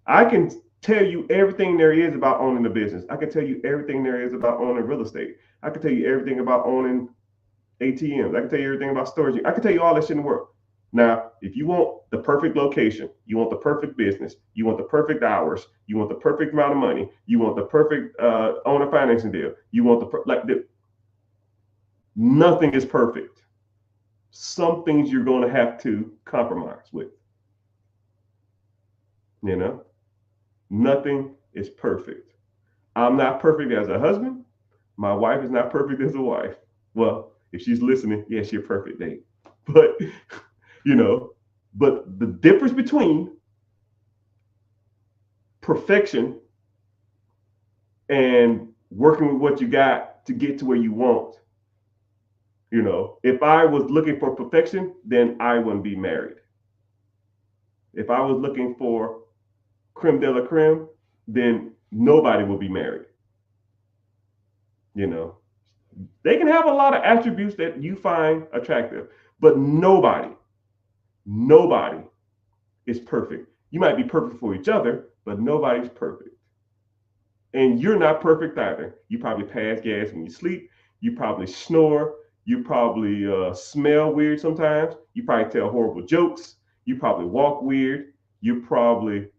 I can tell you everything there is about owning a business. I can tell you everything there is about owning real estate. I can tell you everything about owning ATMs. I can tell you everything about storage. I can tell you all that shit in the world. Now, if you want the perfect location, you want the perfect business, you want the perfect hours, you want the perfect amount of money, you want the perfect owner financing deal, you want nothing is perfect. Some things you're going to have to compromise with. Nothing is perfect. I'm not perfect as a husband. My wife is not perfect as a wife. Well, if she's listening, yeah, she's a perfect date. But, but the difference between perfection and working with what you got to get to where you want. If I was looking for perfection, then I wouldn't be married. If I was looking for creme de la creme, then nobody will be married. They can have a lot of attributes that you find attractive, but nobody is perfect. You might be perfect for each other, but nobody's perfect. And you're not perfect either. You probably pass gas when you sleep. You probably snore. You probably smell weird sometimes. You probably tell horrible jokes. You probably walk weird. You probably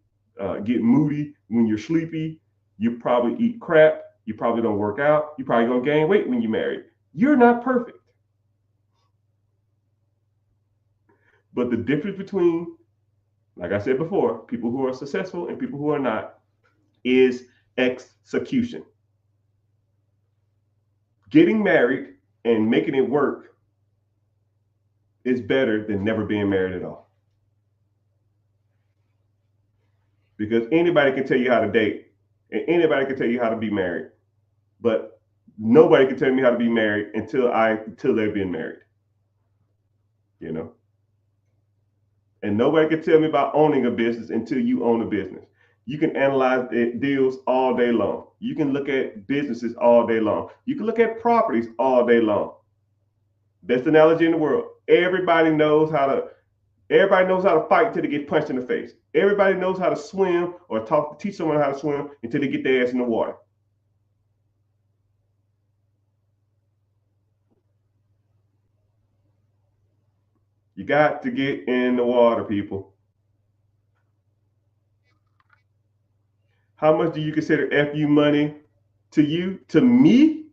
get moody when you're sleepy. You probably eat crap. You probably don't work out. You're probably going to gain weight when you're married. You're not perfect. But the difference between, like I said before, people who are successful and people who are not is execution. Getting married and making it work is better than never being married at all. Because anybody can tell you how to date and anybody can tell you how to be married. But nobody can tell me how to be married until they've been married. And nobody can tell me about owning a business until you own a business. You can analyze deals all day long. You can look at businesses all day long. You can look at properties all day long. Best analogy in the world. Everybody knows how to fight until they get punched in the face. Everybody knows how to swim or teach someone how to swim until they get their ass in the water. You got to get in the water, people. How much do you consider FU money to you? To me,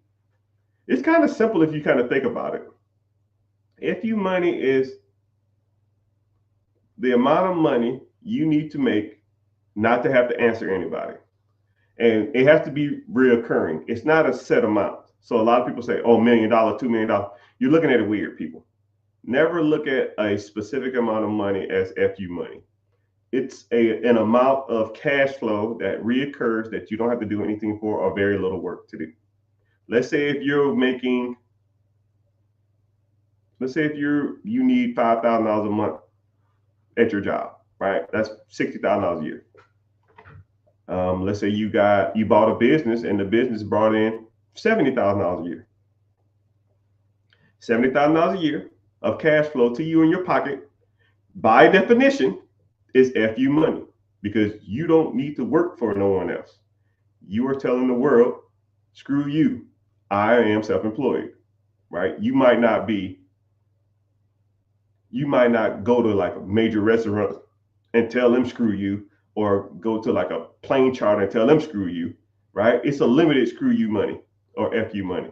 it's kind of simple if you kind of think about it. FU money is the amount of money you need to make not to have to answer anybody. And it has to be reoccurring. It's not a set amount. So a lot of people say, oh, $1 million, $2 million. You're looking at it weird, people. Never look at a specific amount of money as FU money. It's an amount of cash flow that reoccurs that you don't have to do anything for or very little work to do. Let's say if you're making, you need $5,000 a month at your job, right? That's $60,000 a year. Let's say you bought a business and the business brought in $70,000 a year. $70,000 a year of cash flow to you in your pocket, by definition, is FU money, because you don't need to work for no one else. You are telling the world, screw you, I am self-employed, right? You might not go to like a major restaurant and tell them screw you, or go to like a plane charter and tell them screw you, right? It's a limited screw you money or FU money,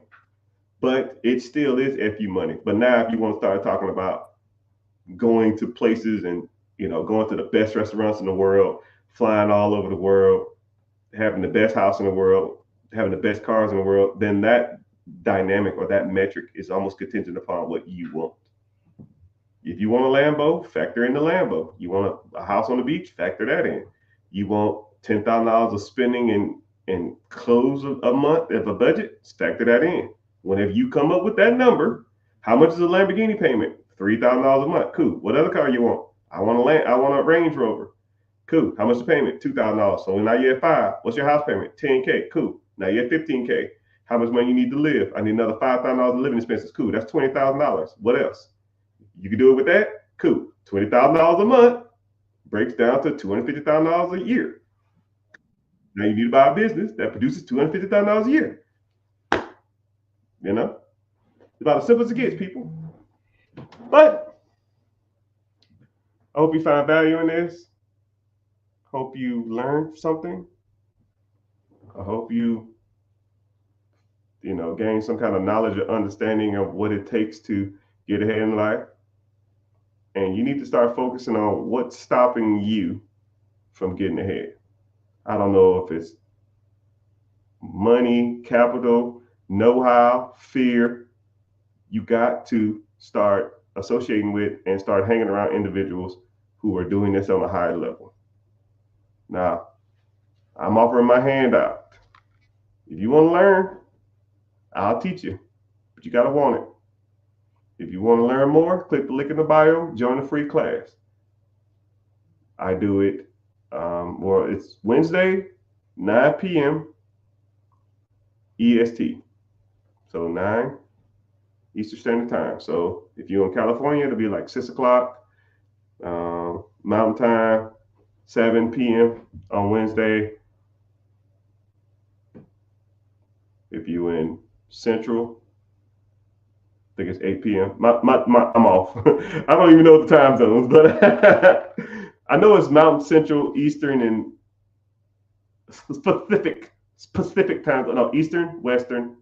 but it still is FU money. But now if you want to start talking about going to places and, going to the best restaurants in the world, flying all over the world, having the best house in the world, having the best cars in the world, then that dynamic or that metric is almost contingent upon what you want. If you want a Lambo, factor in the Lambo. You want a house on the beach, factor that in. You want $10,000 of spending and close a month of a budget, factor that in. Whenever you come up with that number, how much is a Lamborghini payment? $3,000 a month. Cool. What other car you want? I want a Range Rover. Cool. How much the payment? $2,000. So now you're at 5. What's your house payment? $10K. Cool. Now you're at $15K. How much money you need to live? I need another $5,000 of living expenses. Cool. That's $20,000. What else? You can do it with that? Cool. $20,000 a month breaks down to $250,000 a year. Now you need to buy a business that produces $250,000 a year. It's about as simple as it gets, people. But I hope you find value in this. Hope you learned something. I hope you gain some kind of knowledge or understanding of what it takes to get ahead in life. And you need to start focusing on what's stopping you from getting ahead. I don't know if it's money, capital, know-how, fear. You got to start associating with and start hanging around individuals who are doing this on a higher level. Now, I'm offering my hand out. If you want to learn, I'll teach you, but you got to want it. If you want to learn more, click the link in the bio, join the free class. I do it, it's Wednesday, 9 p.m. EST. So 9 Eastern Standard Time. So if you're in California, it'll be like 6 o'clock Mountain Time, 7 p.m. on Wednesday. If you're in Central, I think it's 8 p.m. I'm off. I don't even know the time zones, but I know it's Mountain, Central, Eastern, and specific times. No, Eastern, Western,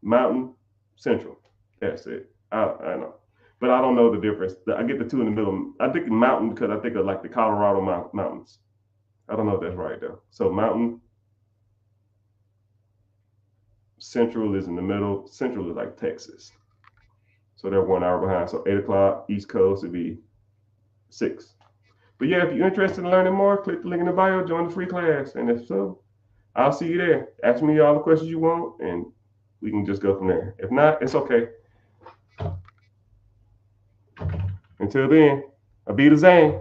Mountain, Central. That's it. I know, but I don't know the difference. I get the two in the middle. I think Mountain because I think of like the Colorado mountains. I don't know if that's right though. So Mountain, Central is in the middle. Central is like Texas. So they're 1 hour behind. So 8 o'clock East Coast would be 6. But yeah, if you're interested in learning more, click the link in the bio, join the free class. And if so, I'll see you there. Ask me all the questions you want and we can just go from there. If not, it's okay. Until then, I'll be the Zane.